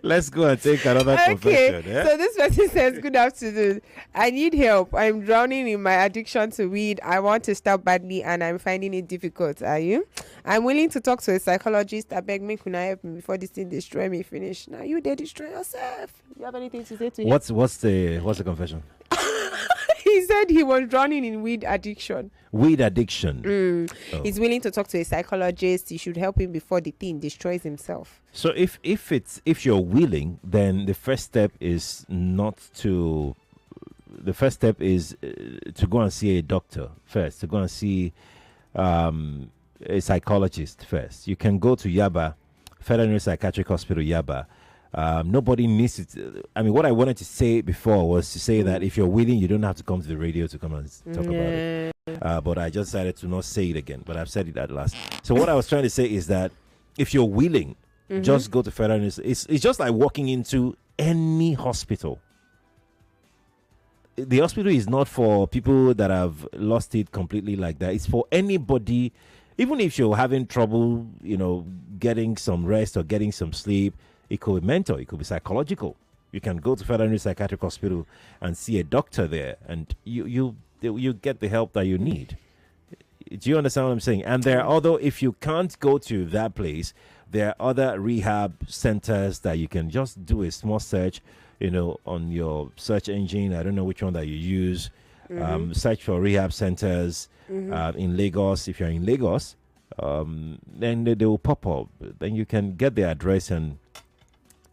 Let's go and take another confession. Yeah? So this person says, good afternoon. I need help. I'm drowning in my addiction to weed. I want to stop badly and I'm finding it difficult. Are you? I'm willing to talk to a psychologist. I beg me, can I help me before this thing destroy me finish? Now you did destroy yourself. Do you have anything to say to him? What's the confession? He said he was drowning in weed addiction. Weed addiction. He's willing to talk to a psychologist. He should help him before the thing destroys himself. So if you're willing, then the first step is to go and see a doctor first. To go and see a psychologist first. You can go to Yaba, Federal Neuropsychiatric Hospital, Yaba. Nobody needs it. I mean, what I wanted to say before was to say that if you're willing, you don't have to come to the radio to come and talk about it. But I just decided to not say it again. But I've said it at last. So what I was trying to say is that if you're willing, just go to Federal. It's just like walking into any hospital. The hospital is not for people that have lost it completely like that. It's for anybody, even if you're having trouble, getting some rest or getting some sleep. It could be mental, it could be psychological. You can go to Federal Psychiatric Hospital and see a doctor there, and you get the help that you need. Do you understand what I'm saying? And there are other, if you can't go to that place, there are other rehab centers that you can just do a small search, on your search engine. I don't know which one that you use. Search for rehab centers in Lagos. If you're in Lagos, then they will pop up. Then you can get the address and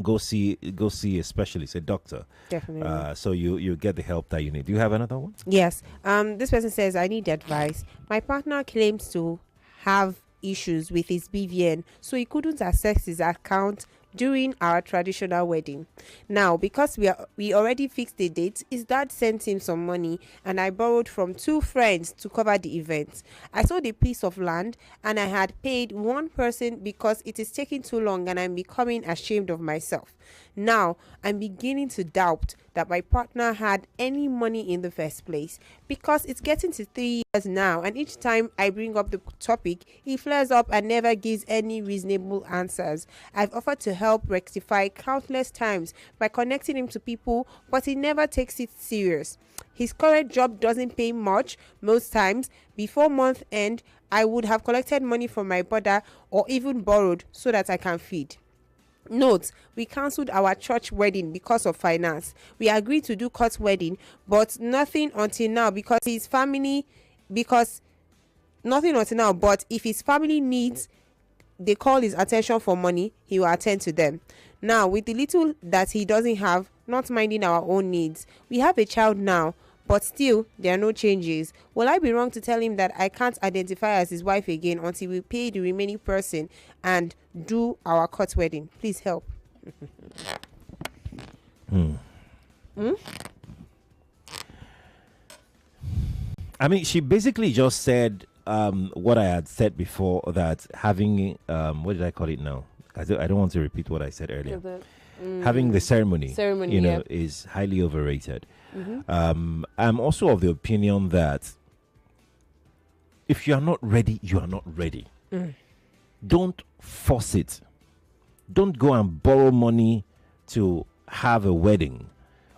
go see a specialist, a doctor. Definitely. So you get the help that you need. Do you have another one? Yes. This person says, I need advice. My partner claims to have issues with his BVN, so he couldn't access his account during our traditional wedding. Now, because we already fixed the date, his dad sent him some money and I borrowed from 2 friends to cover the event. I sold a piece of land and I had paid one person because it is taking too long and I'm becoming ashamed of myself. Now, I'm beginning to doubt that my partner had any money in the first place, because it's getting to 3 years now, and each time I bring up the topic, he flares up and never gives any reasonable answers. I've offered to help rectify countless times by connecting him to people, but he never takes it serious. His current job doesn't pay much most times. Before month end, I would have collected money from my brother or even borrowed so that I can feed. Note, we cancelled our church wedding because of finance. We agreed to do court wedding, but nothing until now but if his family needs, they call his attention for money, he will attend to them. Now, with the little that he doesn't have, not minding our own needs, we have a child now, but still there are no changes. Will I be wrong to tell him that I can't identify as his wife again until we pay the remaining person and do our court wedding? Please help. I mean, she basically just said what I had said before, that having what did I call it now? I don't want to repeat what I said earlier. Having the ceremony, is highly overrated. I'm also of the opinion that if you are not ready, you are not ready. Don't force it. don't go and borrow money to have a wedding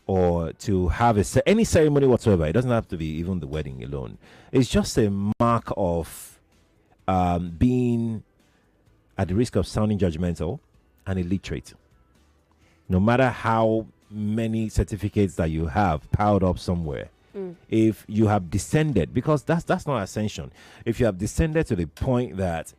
or to have any ceremony whatsoever. It doesn't have to be even the wedding alone. It's just a mark of being at the risk of sounding judgmental and illiterate. No matter how many certificates that you have piled up somewhere, if you have descended, because that's not ascension, if you have descended to the point that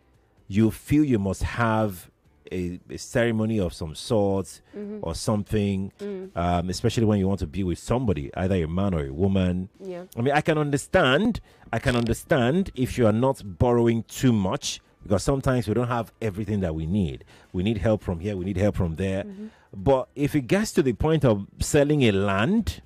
you feel you must have a ceremony of some sort or something, especially when you want to be with somebody, either a man or a woman. Yeah. I mean, I can understand if you are not borrowing too much, because sometimes we don't have everything that we need. We need help from here, we need help from there. But if it gets to the point of selling a land,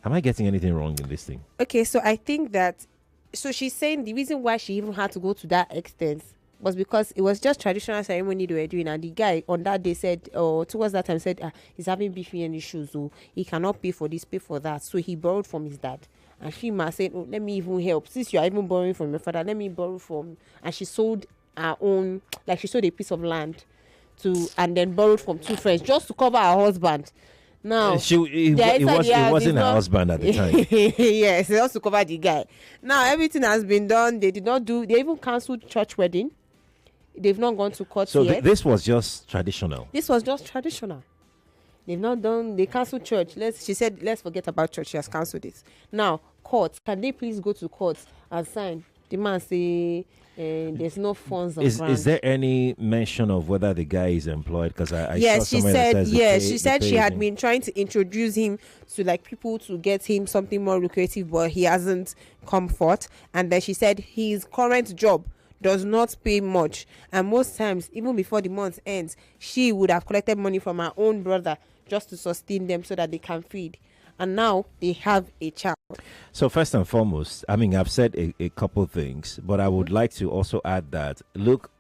am I getting anything wrong in this thing? Okay, so I think that, so she's saying the reason why she even had to go to that extent was because it was just traditional ceremony they were doing, and the guy on that day said, or towards that time said, he's having beefy issues, so he cannot pay for this, pay for that. So he borrowed from his dad. And she must say, oh, let me even help. Since you are even borrowing from your father, let me borrow from. And she sold her own, like she sold a piece of land and then borrowed from two friends just to cover her husband. Now, it wasn't her husband at the time. Yes, it was to cover the guy. Now, everything has been done. They even cancelled church wedding. They've not gone to court So yet. This was just traditional. This was just traditional. They've not done, they cancelled church. She said, let's forget about church. She has cancelled it. Now, court, can they please go to court and sign? The man say, there's no funds on ground. Is there any mention of whether the guy is employed? Because I yes, saw she said, she said she had been trying to introduce him to like people to get him something more lucrative, but he hasn't come forth. And then she said his current job does not pay much, and most times, even before the month ends, she would have collected money from her own brother just to sustain them so that they can feed. And now they have a child. So first and foremost, I mean, I've said a couple things, but I would like to also add that, look,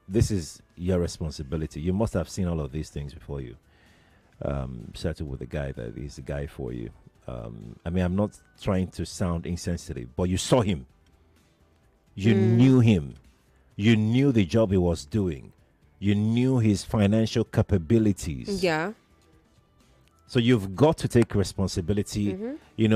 this is your responsibility. You must have seen all of these things before you settle with a guy that is the guy for you. I mean, I'm not trying to sound insensitive, but you saw him. You knew him. You knew the job he was doing. You knew his financial capabilities. Yeah. So you've got to take responsibility,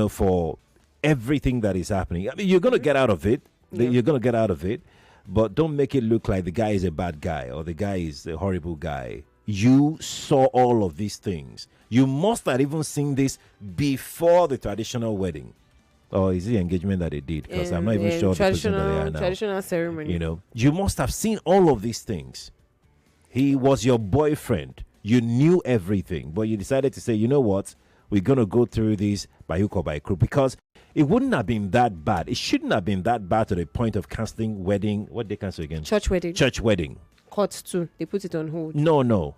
for everything that is happening. I mean, you're going to get out of it. Yeah. You're going to get out of it. But don't make it look like the guy is a bad guy or the guy is a horrible guy. You saw all of these things. You must have even seen this before the traditional wedding. Or is it the engagement that they did? Because I'm not even sure the position that they are now. Traditional ceremony. You must have seen all of these things. He was your boyfriend. You knew everything, but you decided to say, you know what? We're going to go through this by hook or by crook, because it wouldn't have been that bad. It shouldn't have been that bad to the point of cancelling wedding. What did they cancel again? Church wedding. Church wedding. Court too. They put it on hold. No.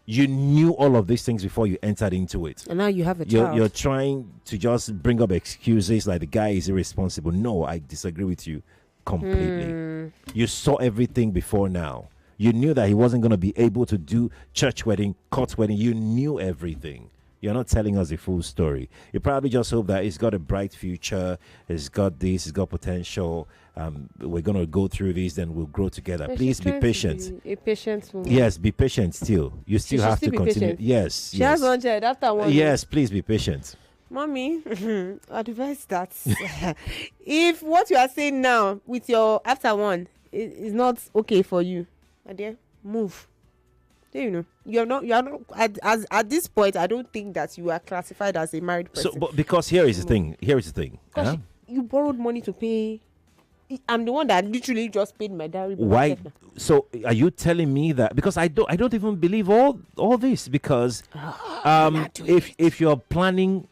You knew all of these things before you entered into it. And now you have a child. You're trying to just bring up excuses like the guy is irresponsible. No, I disagree with you completely. You saw everything before now. You knew that he wasn't going to be able to do church wedding, court wedding. You knew everything. You're not telling us the full story. You probably just hope that he's got a bright future. He's got this. He's got potential. We're going to go through this, then we'll grow together. Please be patient. A patient woman. Yes, be patient still. You still have to continue. Patient. Yes. She has one child after one. Yes, please be patient. Mommy, advise that if what you are saying now with your after one is not okay for you, my dear, move. You're not at this point. I don't think that you are classified as a married person. So, but because here is the thing. Because you borrowed money to pay. I'm the one that literally just paid my dowry. Why? So are you telling me that? Because I don't even believe all this, because if you're planning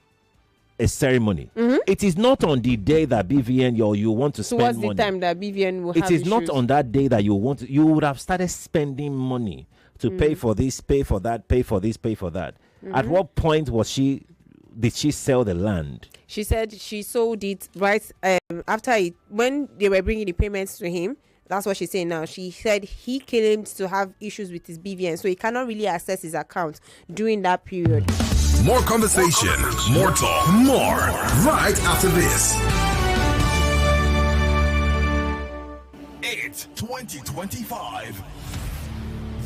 a ceremony, it is not on the day that BVN you want to spend money. Towards the time that BVN will have it is issues. Not on that day that you want to. You would have started spending money to pay for this, pay for that, pay for this, pay for that. At what point did she sell the land? She said she sold it right after it, when they were bringing the payments to him. That's what she's saying now. She said he claimed to have issues with his BVN, so he cannot really access his account during that period. More conversation, more talk, more right after this. It's 2025.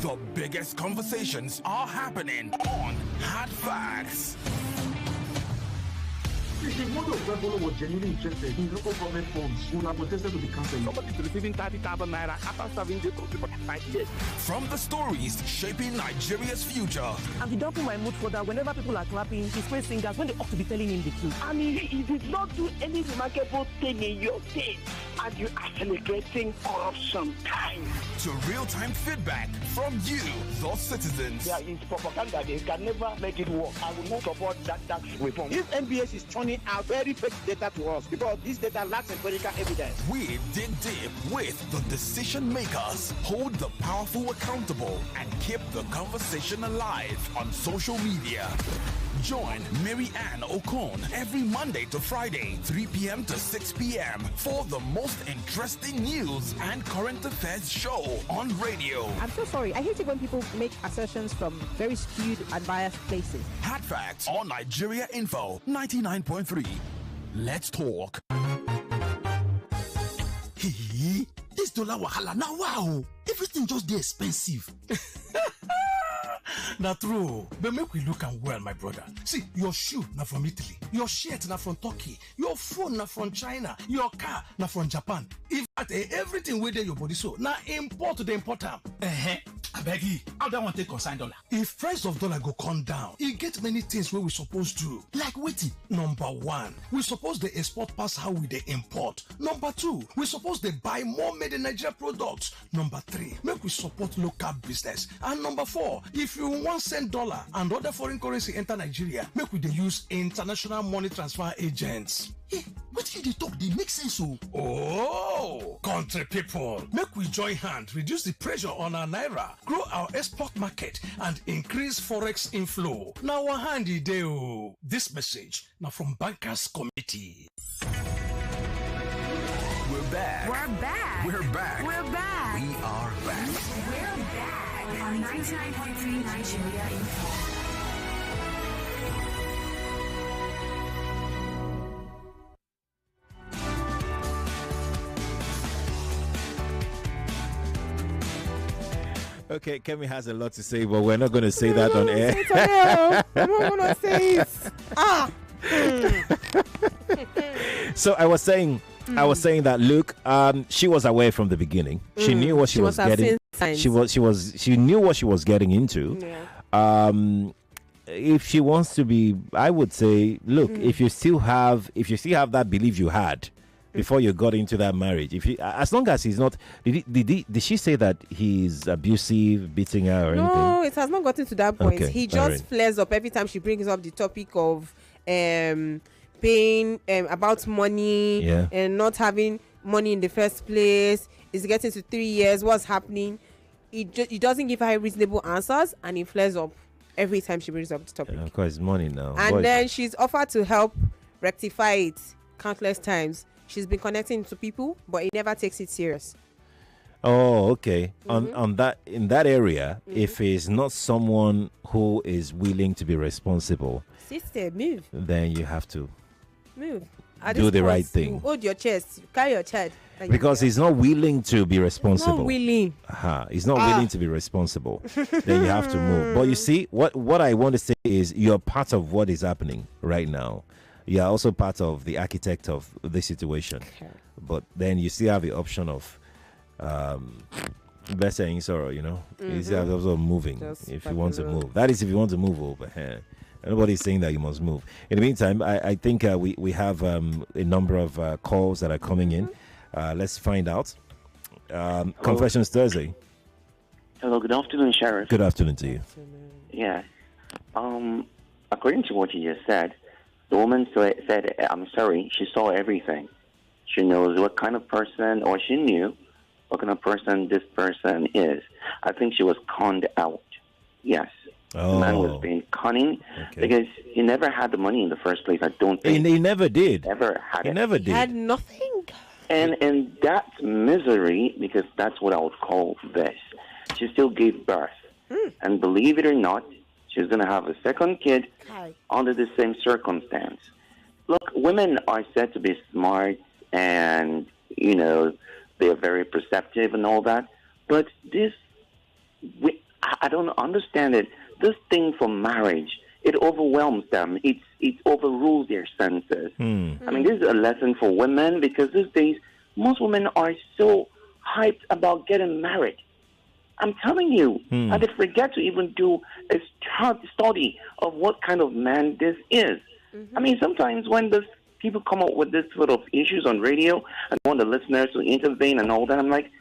The biggest conversations are happening on Hard Facts. If the mother of Ebola was genuinely interested in local government funds, would have protested to the council. Somebody is receiving 30,000 naira after serving the country for 5 years. From the stories shaping Nigeria's future. And he don't put my mood further. Whenever people are clapping, he's praise singers when they ought to be telling him the truth. I mean, he did not do any remarkable thing in your state, and you are celebrating corruption time. To real-time feedback from you, the citizens. There is propaganda. They can never make it work. I will not support that tax reform. If NBS is turning out very fake data to us, because this data lacks empirical evidence. We dig deep with the decision makers, hold the powerful accountable, and keep the conversation alive on social media. Join Mary Ann Okon every Monday to Friday, 3 p.m. to 6 p.m. for the most interesting news and current affairs show on radio. I'm so sorry. I hate it when people make assertions from very skewed and biased places. Hard Facts on Nigeria Info 99.3. Let's talk. Hey, this dollar wahala now wow. Everything just dey expensive. Na true, but make we look am well, my brother. See, your shoe na from Italy, your shirt na from Turkey, your phone na from China, your car na from Japan. In fact, everything wey dey your body so na import to the import am. Abeg, how that one take consign dollar? If price of dollar go come down, e get many things wey we suppose do. Like wetin? Number one, we suppose dey export pass how we dey import. Number two, we suppose dey buy more made in Nigeria products. Number three, make we support local business. And number four, if you wan send dollar and other foreign currency enter Nigeria, make we dey use international money transfer agents. What you dey talk dey make sense o. Oh, country people, make we join hand reduce the pressure on our naira, grow our export market, and increase forex inflow. Na our hand e dey o. This message na from Bankers Committee. We're back. We're back. We're back. We're back. We are back. We're back on 99.3 Nigeria Info. Okay, Kemi has a lot to say, but we're not going to say that on air. I'm not going to say it. So I was saying that look, she was aware from the beginning. She knew what she was getting. She knew what she was getting into. Yeah. If she wants to be, I would say, look, if you still have that belief you had before you got into that marriage, as long as he's not, did she say that he's abusive, beating her or anything? No, it has not gotten to that point. Okay, He just flares up every time she brings up the topic of paying about money and not having money in the first place. It's getting to 3 years. What's happening? He doesn't give her reasonable answers, and he flares up every time she brings up the topic. Of course, money now. And then she's offered to help rectify it countless times. She's been connecting to people, but he never takes it serious. Oh, okay. On that, in that area, if he's not someone who is willing to be responsible, sister, move. Then you have to move. Do the right thing. You hold your chest. You carry your child. Because he's not willing to be responsible. Not willing. He's not willing to be responsible. Then you have to move. But you see, what I want to say is you're part of what is happening right now. You are also part of the architect of this situation. Okay. But then you still have the option of best saying sorrow, you know. You still have the option of moving if you want to move. That is if you want to move over here. Nobody's saying that you must move. In the meantime, I think we have a number of calls that are coming in. Let's find out. Confessions Thursday. Hello, good afternoon, Sheriff. Good afternoon to you. Yeah. According to what you just said, the woman said, I'm sorry, she saw everything. She knows what kind of person, or she knew what kind of person this person is. I think she was conned out. Yes. Oh. The man was being cunning because he never had the money in the first place. I don't think. He never did. Never had it. He never did. He had nothing. And in that misery, because that's what I would call this, she still gave birth. And believe it or not, she's going to have a second kid under the same circumstance. Look, women are said to be smart and, you know, they're very perceptive and all that. But this, I don't understand it. This thing for marriage, it overwhelms them. It overrules their senses. I mean, this is a lesson for women because these days most women are so hyped about getting married. I'm telling you, and they forget to even do a study of what kind of man this is. I mean, sometimes when people come up with this sort of issues on radio and want the listeners to intervene and all that, I'm like,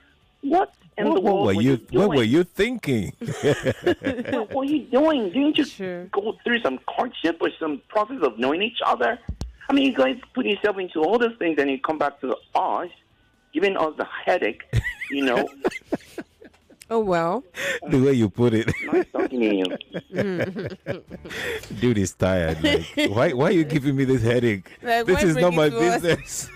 what in the world were you doing? What were you thinking? What were you doing? Didn't you go through some courtship or some process of knowing each other? I mean, you guys put yourself into all those things and you come back to us, giving us the headache, you know. Oh, well. The way you put it. Nice talking to you. Dude is tired. Like, why are you giving me this headache? Like, this is not my to business.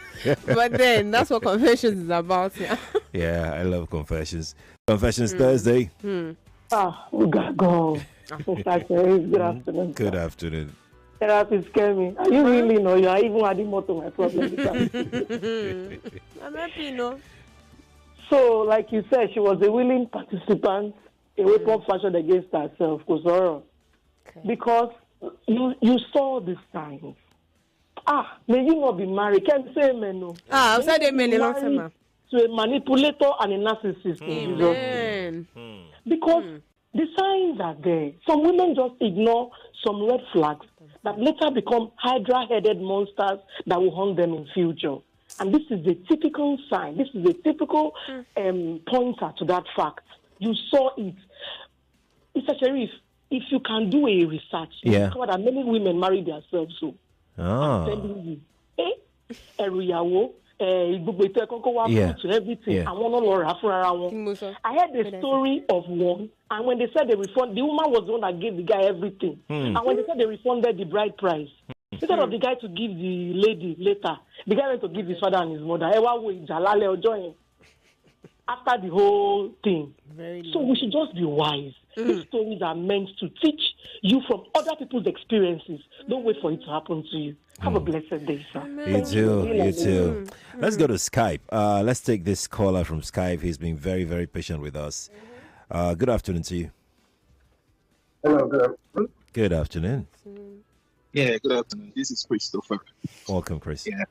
But then, that's what Confessions is about. Yeah, yeah, I love Confessions. Confessions Thursday. We gotta go. Good afternoon. Good afternoon. Therapy scare me. You really know you are even adding more to my problem. I'm happy, no. So, like you said, she was a willing participant, a weapon fashioned against herself, because you saw the signs. May you not be married? Can't say amen, no. I'm sorry, amen. To a manipulator and a narcissist. Amen. Because the signs are there. Some women just ignore some red flags that later become hydra-headed monsters that will haunt them in future. And this is a typical sign. This is a typical pointer to that fact. You saw it. Mr. Sheriff, if you can do a research, you discover that many women marry themselves. So I'm telling you, to everything. I heard the story of one, and when they said they refund, the woman was the one that gave the guy everything. And when they said they refunded the bride price, instead of the guy to give the lady later, the guy went to give his father and his mother. After the whole thing. So we should just be wise. These stories are meant to teach you from other people's experiences. Don't wait for it to happen to you. Have a blessed day, sir. You too. You too. Let's go to Skype. Let's take this caller from Skype. He's been very, very patient with us. Good afternoon to you. Hello, good afternoon. Good afternoon. Yeah, good afternoon. This is Christopher. Welcome, Chris. Yeah.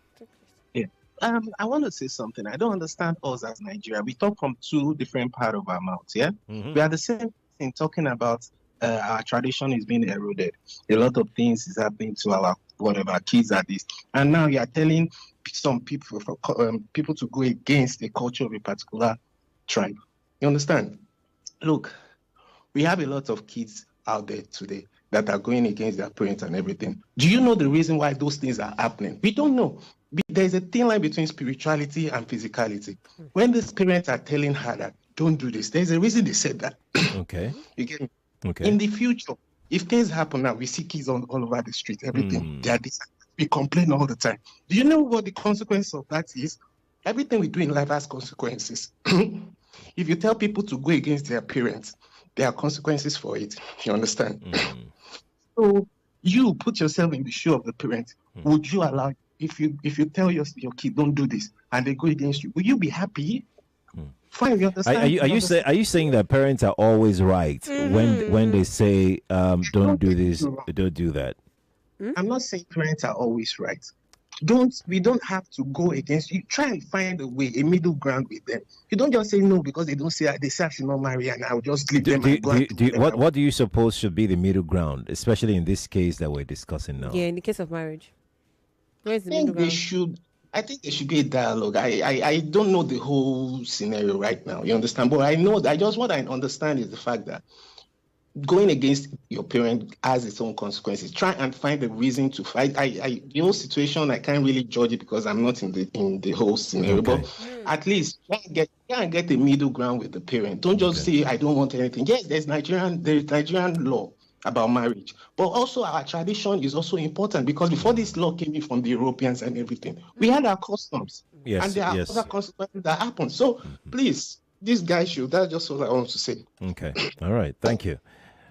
I want to say something. I don't understand us as Nigeria. We talk from two different parts of our mouths, yeah? We are the same thing talking about our tradition is being eroded. A lot of things is happening to our whatever kids are this. And now you are telling some people people to go against the culture of a particular tribe. You understand? Look, we have a lot of kids out there today that are going against their parents and everything. Do you know the reason why those things are happening? We don't know. There's a thin line between spirituality and physicality. When these parents are telling her that, don't do this, there's a reason they said that. Okay. You get me? Okay. In the future, if things happen now, we see kids all over the street, everything. They are we complain all the time. Do you know what the consequence of that is? Everything we do in life has consequences. If you tell people to go against their parents, there are consequences for it. You understand? So you put yourself in the shoe of the parent. Would you allow, if you tell your kid don't do this and they go against you, will you be happy? Fine, you understand? Are you saying that parents are always right when they say don't do this, don't do that? I'm not saying parents are always right. We don't have to go against you. Try and find a way, a middle ground with them. You don't just say no because they say I should not marry and I'll just leave them. What do you suppose should be the middle ground, especially in this case that we're discussing now? Yeah, in the case of marriage. Where's the middle ground? I think there should be a dialogue. I don't know the whole scenario right now. You understand? But I know that what I understand is the fact that going against your parent has its own consequences. Try and find a reason to fight. The whole situation, I can't really judge it because I'm not in the whole scenario. Okay. But at least try and get a middle ground with the parent. Don't just say I don't want anything. Yes, there's Nigerian law about marriage, but also our tradition is also important because before this law came in from the Europeans and everything, we had our customs. Yes, and there are other consequences that happen. So please, this guy should. That's just what I want to say. Okay. All right. Thank you.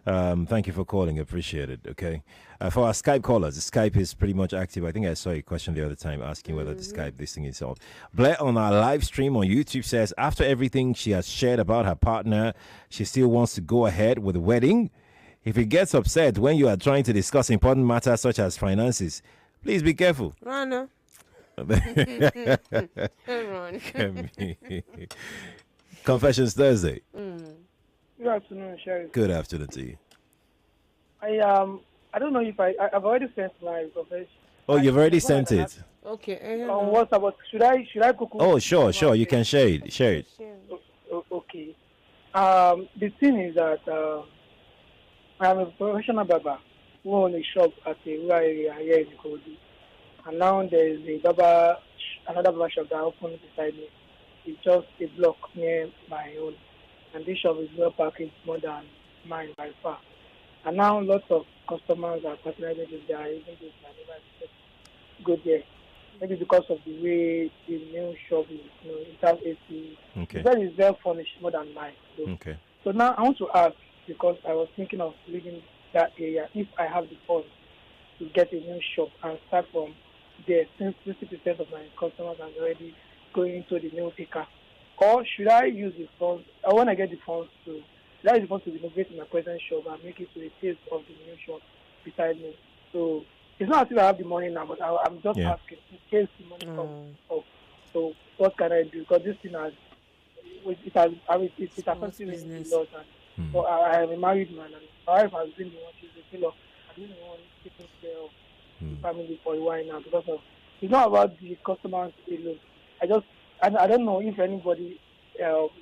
Thank you for calling. Appreciate it. Okay. For our Skype callers, the Skype is pretty much active. I think I saw a question the other time asking whether the Skype this thing is on. Blair on our live stream on YouTube says after everything she has shared about her partner, she still wants to go ahead with the wedding. If he gets upset when you are trying to discuss important matters such as finances, please be careful. Rana. Confessions Thursday. Good afternoon, Sheriff. Good afternoon to you. I don't know if I've already sent my confession. Oh, you've already sent it. Okay. On WhatsApp, but should I cook? Oh, sure. You can share it. Share it. Okay. The thing is that I'm a professional barber who owns a shop at a rural area here in Ikorodu. And now there is another barber shop that opened beside me. It's just a block near my own. And this shop is well packaged more than mine by far. And now lots of customers are patronizing this guy, even though I never go there. Maybe because of the way the new shop is, it has AC. Okay. The is well furnished more than mine. So now I want to ask, because I was thinking of leaving that area, if I have the funds to get a new shop and start from there, since 50% of my customers are already going into the new picker. Or should I use the funds, I want to get the funds to renovate my present shop and make it to a taste of the new shop beside me. So it's not as if I have the money now, but I'm just asking in case the money comes up. So what can I do? Because this thing it affects me a lot. And so I am a married man, and my wife has been the one, she's a killer. I've been the one taking care of the family for a while now because of, it's not about the customers alone. I don't know if anybody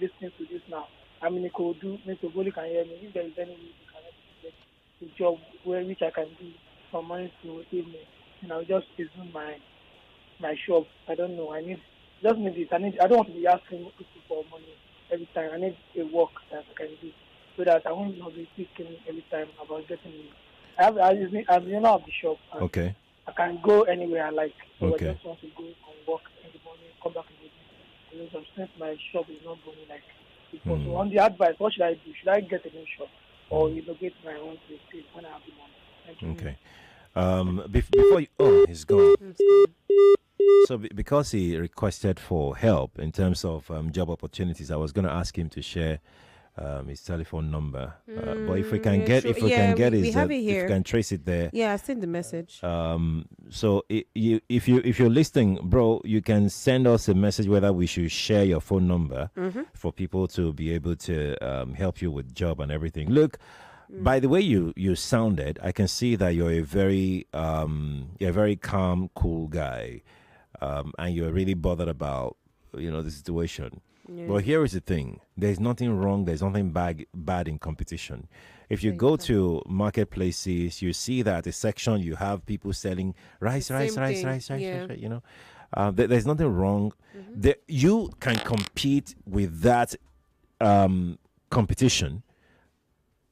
listening to this now. I mean, Mr. Boli can hear me. If there is any way you can get a job which I can do from morning to evening, and I'll just resume my shop. I don't know. I need it. I don't want to be asking people for money every time. I need a work that I can do so that I won't be thinking every time about getting it. I'm the owner of the shop. Okay. I can go anywhere I like. So Okay. I just want to go and work in the morning, come back in the evening. Since my shop is not going like before. So on the advice, what should I do? Should I get a new shop or renovate my own place when I have the money? Thank you. Okay. Before you, he's gone. So because he requested for help in terms of job opportunities, I was going to ask him to share his telephone number. But if we can get, if we can trace it there. Yeah, I've seen the message. So if you're listening, bro, you can send us a message whether we should share your phone number for people to be able to help you with job and everything. Look, by the way you sounded, I can see that you're a very calm, cool guy, and you're really bothered about the situation. Yeah. But here is the thing: there's nothing wrong. There's nothing bad in competition. If you go to marketplaces, you see that at a section you have people selling rice. There's nothing wrong. You can compete with that competition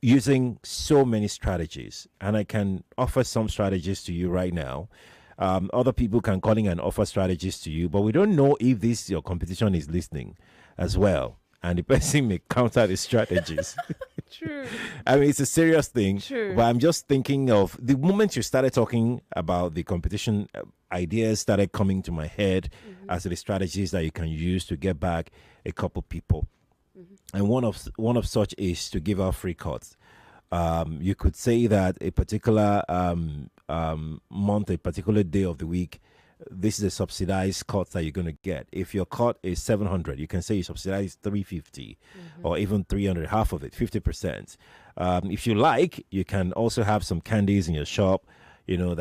using so many strategies, and I can offer some strategies to you right now. Other people can call in and offer strategies to you, but we don't know if your competition is listening as well, and the person may counter the strategies. True. I mean, it's a serious thing. True. But I'm just thinking of the moment you started talking about the competition, ideas started coming to my head as the strategies that you can use to get back a couple people. And one of such is to give out free cuts. You could say that a particular month, a particular day of the week, this is a subsidized cut that you're going to get. If your cut is 700, you can say you subsidize 350 or even 300, half of it, 50%. If you like, you can also have some candies in your shop, anything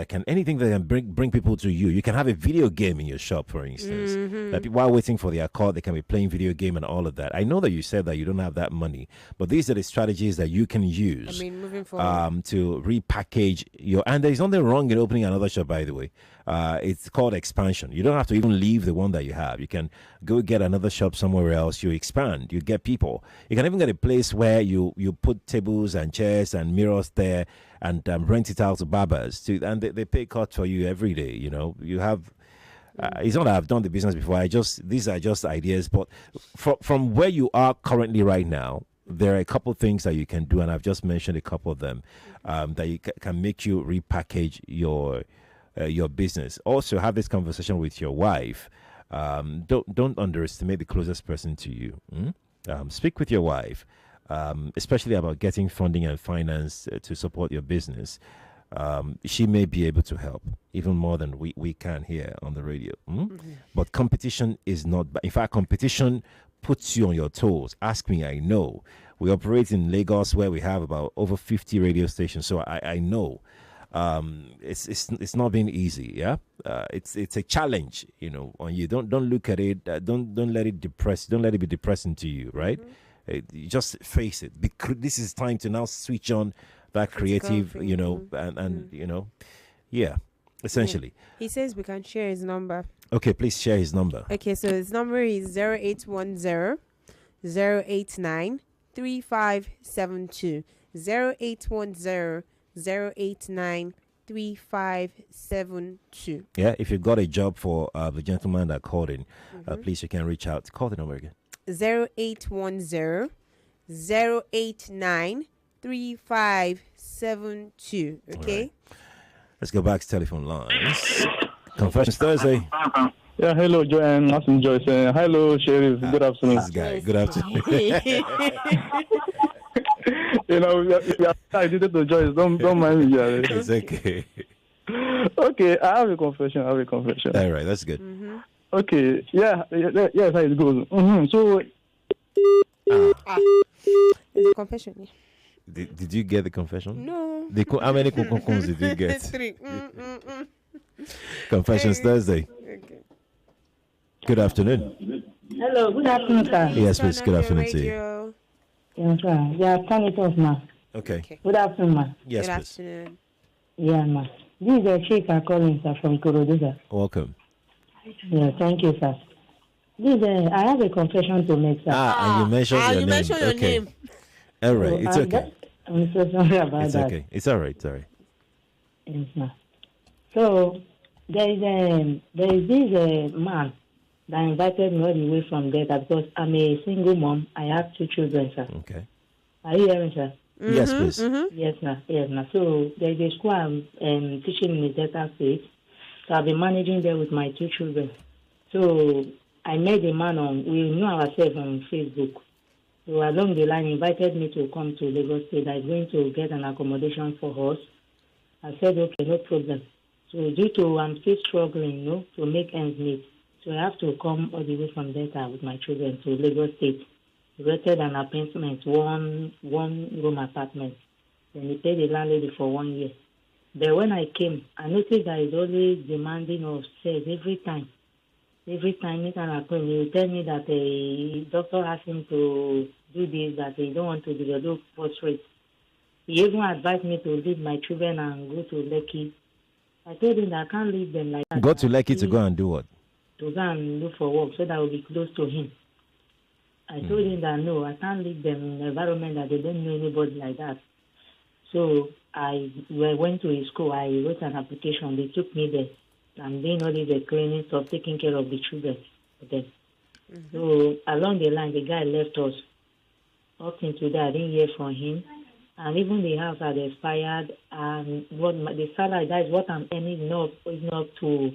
that can bring people to you. You can have a video game in your shop, for instance. That people, while waiting for their call, they can be playing video game and all of that. I know that you said that you don't have that money, but these are the strategies that you can use. Moving forward. To repackage and there's nothing wrong in opening another shop, by the way. It's called expansion. You don't have to even leave the one that you have. You can go get another shop somewhere else. You expand. You get people. You can even get a place where you put tables and chairs and mirrors there and rent it out to barbers and they pay cut for you every day. You have. It's not that I've done the business before. These are just ideas. But from where you are currently right now, there are a couple things that you can do, and I've just mentioned a couple of them that you can make you repackage your business. Also, have this conversation with your wife. Don't underestimate the closest person to you. Speak with your wife, especially about getting funding and finance to support your business. She may be able to help even more than we can here on the radio. But competition is not. In fact, competition puts you on your toes. Ask me, I know. We operate in Lagos where we have about over 50 radio stations, so I know. It's not been easy. Yeah, it's a challenge, on you. Don't look at it. Don't let it depress. Don't let it be depressing to you. Right? You just face it. This is time to now switch on that creative, yeah. Essentially, he says we can share his number. Okay, please share his number. Okay, so his number is 0810 089 3572. 0810 089 3572. Yeah, if you got a job for the gentleman that called in, please, you can reach out. Call the number again. 0810 089 3572. Okay. Right. Let's go back to telephone lines. Confessions Thursday. Yeah, hello, Joanne. Awesome, Joyce. Hello, Sheriff. Good afternoon. This guy. Good afternoon. We are addicted to Joyce. Don't mind me. Yeah. It's okay. Okay, I have a confession. All right, that's good. Okay, yes, how it goes. So, it's a confession. Yeah. Did you get the confession? No. How many confessions did you get? 3. Confessions Thursday. Okay. Good afternoon. Hello, good afternoon, sir. Yes, please. Good afternoon to you. Yes, sir. Yeah, turn it off, ma. Okay. Good afternoon, ma. Yes, Good please. afternoon. Yeah, ma. This is a chief calling, sir, from Korodu, sir. Welcome. Yeah, thank you, sir. I have a confession to make, sir. And you mentioned your name. Mentioned your name. All right, it's okay. I'm so sorry about It's that. okay. It's all right. Sorry. Yes, ma. So, there is this man that invited me all the way from Delta because I'm a single mom. I have 2 children, sir. Okay. Are you hearing, sir? Yes, please. Yes, ma'am. Yes, ma'am. So there is a school I'm teaching in the Delta State. So I've been managing there with my 2 children. So I met a man we knew ourselves on Facebook. So along the line, he invited me to come to Lagos State. I'm going to get an accommodation for us. I said, okay, no problem. So due to I'm still struggling, to make ends meet. So I have to come all the way from Delta with my children to Lagos State. Rented an apartment, one room apartment. Then he paid the landlady for 1 year. But when I came, I noticed that he's always demanding of sex every time. Every time he can appoint, he will tell me that a doctor asked him to do this, that he don't want to develop prostate. He even advised me to leave my children and go to Lekki. I told him that I can't leave them like that. Go to Lekki to go and do what? To go and look for work so that I will be close to him. I told him that no, I can't leave them in an environment that they don't know anybody like that. So I went to his school. I wrote an application. They took me there. I'm doing all the cleaning stuff, taking care of the children. Okay. So along the line, the guy left us. Up until that, I didn't hear from him. And even the house had expired. And the salary, that is what I'm earning, is not to.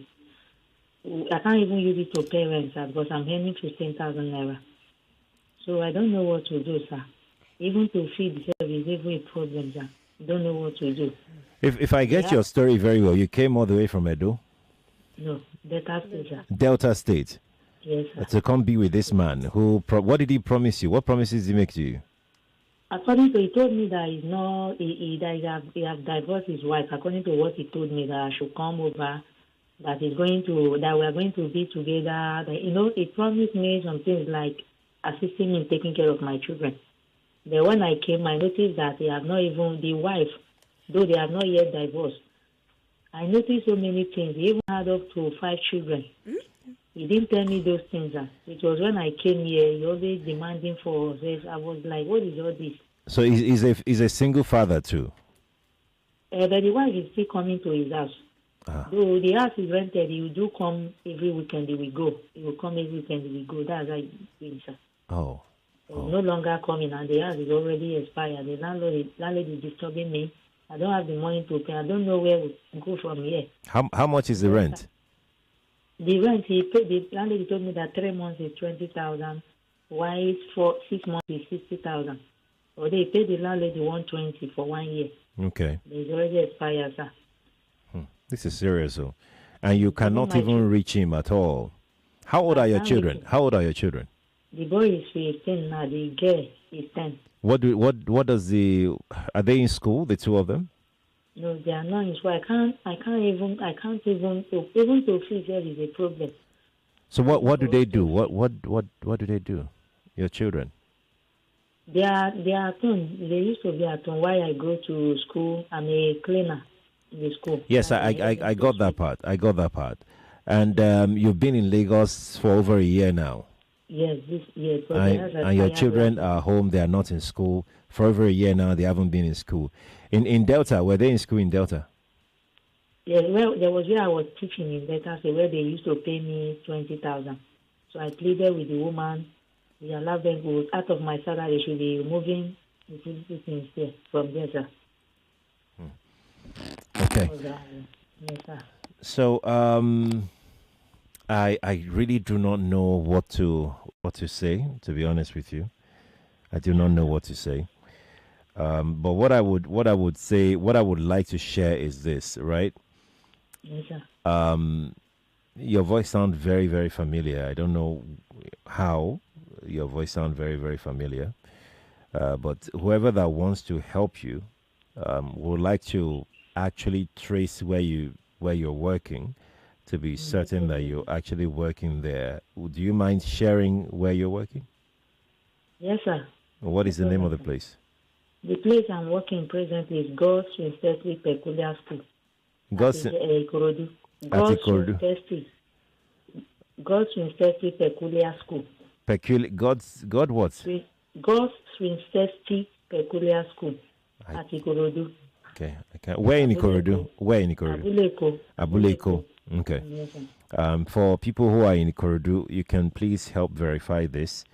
I can't even use it to parents because I'm earning 15,000 naira. So I don't know what to do, sir. Even to feed the service, even a problem, sir. I don't know what to do. If I get your story very well, you came all the way from Edo? No, Delta State, sir. Delta State? Yes, sir. To come be with this man. What did he promise you? What promises did he make to you? According to, he told me that he have divorced his wife. According to what he told me, that I should come over, that we are going to be together. That, he promised me some things like assisting me in taking care of my children. Then when I came, I noticed that they have not even, the wife, though they have not yet divorced. I noticed so many things. He even had up to 5 children. He didn't tell me those things. It was when I came here, he always demanding for us. I was like, what is all this? So he's a single father too? But the wife is still coming to his house. Though the house is rented, he will do come every weekend, he will go. He will come every weekend, he will go. That's how he is, sir. Oh, It's no longer coming, and the house is already expired. The landlord is disturbing me. I don't have the money to pay. I don't know where we go from here. How much is the rent? The rent he paid. The landlady told me that 3 months is 20,000, while for 6 months is 60,000. Or they paid the landlady 120 for 1 year. Okay. It's already expired, sir. This is serious, though. And you cannot even reach him at all. How old are your children? How old are your children? The boy is 15 now. The girl is 10. Are they in school, the two of them? No, they are not in school. I can't even to feel there is a problem. So what do they do? What do they do? Your children? They are at home. They used to be at home while I go to school. I'm a cleaner in the school. Yes, I got that part. I got that part. And you've been in Lagos for over a year now. Yes, yes. And your children are home. They are not in school for over a year now. They haven't been in school. In Delta, were they in school in Delta? Yeah, well, there was where I was teaching in Delta, so where they used to pay me 20,000. So I pleaded with the woman. We allowed them to, out of my salary, they should be removing the things there from there, sir. Okay. Yes, sir. So, I really do not know what to say, to be honest with you. I do not know what to say. But what I would like to share is this, right? Yes, sir. Your voice sounds very, very familiar. I don't know how your voice sounds very, very familiar. But whoever that wants to help you would like to actually trace where you're working to be certain that you're actually working there. Do you mind sharing where you're working? Yes, sir. What is the name of the place? The place I'm working presently is God's Winstead Peculiar School. God's Ikorodu. God's Winstead Peculiar School. God what? God's Winstead Peculiar School at Ikorodu. Okay. Where in Ikorodu? Abuleko. Okay. Yes, for people who are in Ikorodu, you can please help verify this.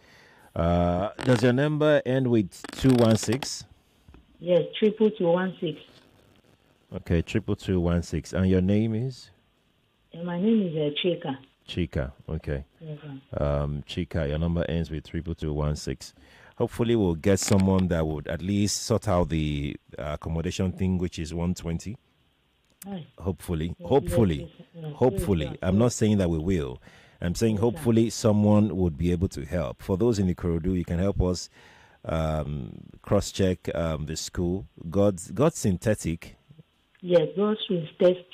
Does your number end with 216? Yes, 22216. Okay, 22216. And your name is? My name is Chika. Chika, okay. Yes, Chika, your number ends with 22216. Hopefully, we'll get someone that would at least sort out the accommodation thing, which is 120. Hopefully. I'm not saying that we will. I'm saying hopefully someone would be able to help. For those in the Ikorodu, you can help us cross-check the school. God's Synthetic. Yes, God's Winstead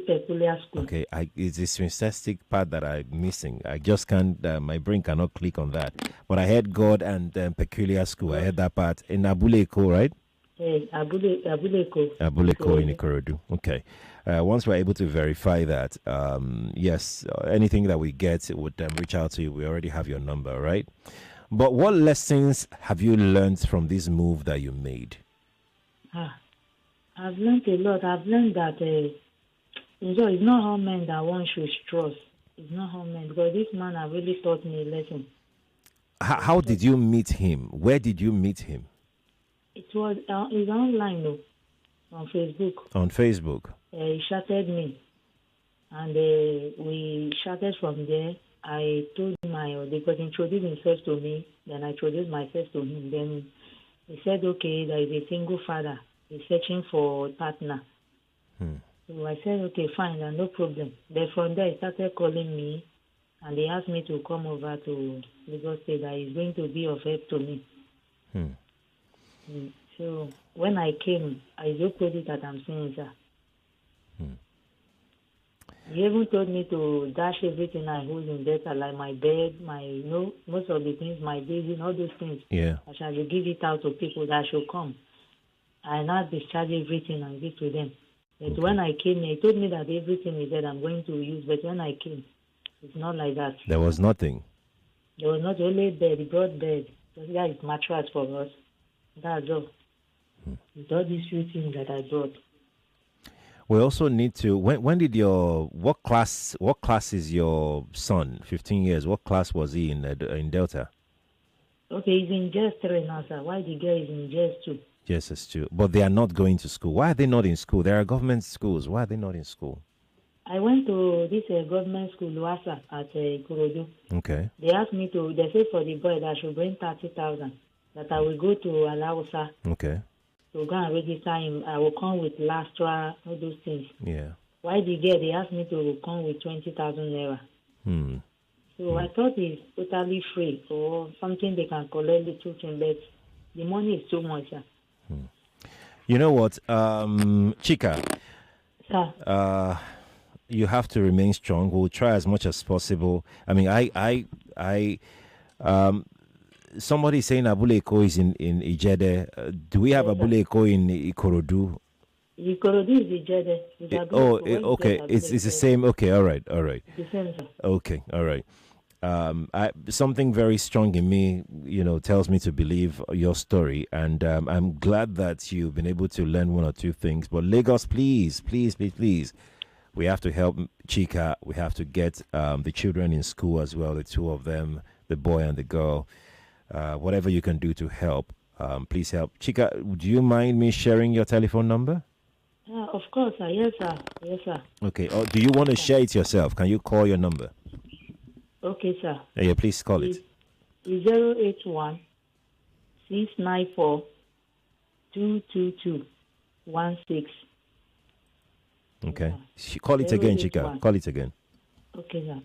Peculiar School. Okay, it's the synthetic part that I'm missing. I just can't, my brain cannot click on that. But I heard God and Peculiar School. I heard that part. In Abuleko, right? Yes, Abuleko. Abuleko in Ikorodu. Okay. Once we're able to verify that, yes, anything that we get would reach out to you. We already have your number, right? But what lessons have you learned from this move that you made? I've learned a lot. I've learned that it's not all men that one should trust. It's not all men, because this man has really taught me a lesson. How did you meet him? Where did you meet him? It was it's online though, on Facebook. On Facebook. He chatted me, and we chatted from there. I told him because he introduced himself to me. Then I introduced myself to him. Then he said, "Okay, there is a single father. He's searching for a partner." So I said, "Okay, fine, no problem." Then from there, he started calling me, and he asked me to come over to Lagos State. That he's going to be of help to me. So when I came, I just told it that I'm saying, sir. He even told me to dash everything I hold in data, like my bed, most of the things, my baby, all those things. Yeah. I shall give it out to people that should come. I now discharge everything and give to them. But when I came, he told me that everything is that I'm going to use. But when I came, it's not like that. There was nothing. There was not only bed. He brought bed. So that is mattress for us. That's all. With all these few things that I brought. We also need to. When did what class is your son? 15 years. What class was he in Delta? Okay, he's in JS3 now, sir. Why the girl is in JS2? Yes, it's true. But they are not going to school. Why are they not in school? There are government schools. Why are they not in school? I went to this government school, Luasa, at Ikorodu. Okay. They asked me to, they said for the boy that I should bring 30,000, that I will go to Alausa Okay. to go and register him. I will come with Lastra, all those things. Yeah. Why the girl, they asked me to come with 20,000 naira. So I thought it's totally free or something they can collect little thing, but the money is too much, sir. You know what, Chika? Sir. You have to remain strong. We'll try as much as possible. I mean, somebody saying Abule Eko is in Ijede. Do we have Abule Eko in Ikorodu? Ikorodu is Ijede. Okay. It's the same. Okay, all right. It's the same, sir. Okay, all right. Something very strong in me, tells me to believe your story, and I'm glad that you've been able to learn one or two things. But Lagos, please, we have to help Chika. We have to get the children in school as well, the two of them, the boy and the girl. Whatever you can do to help, please help. Chika, do you mind me sharing your telephone number? Of course, sir. Yes, sir. Yes, sir. Okay. Or do you want to share it yourself? Can you call your number? Okay, sir. Yeah, please call it. It's 081 694 222 16. Okay. Call it again, Chika. Call it again. Okay, sir.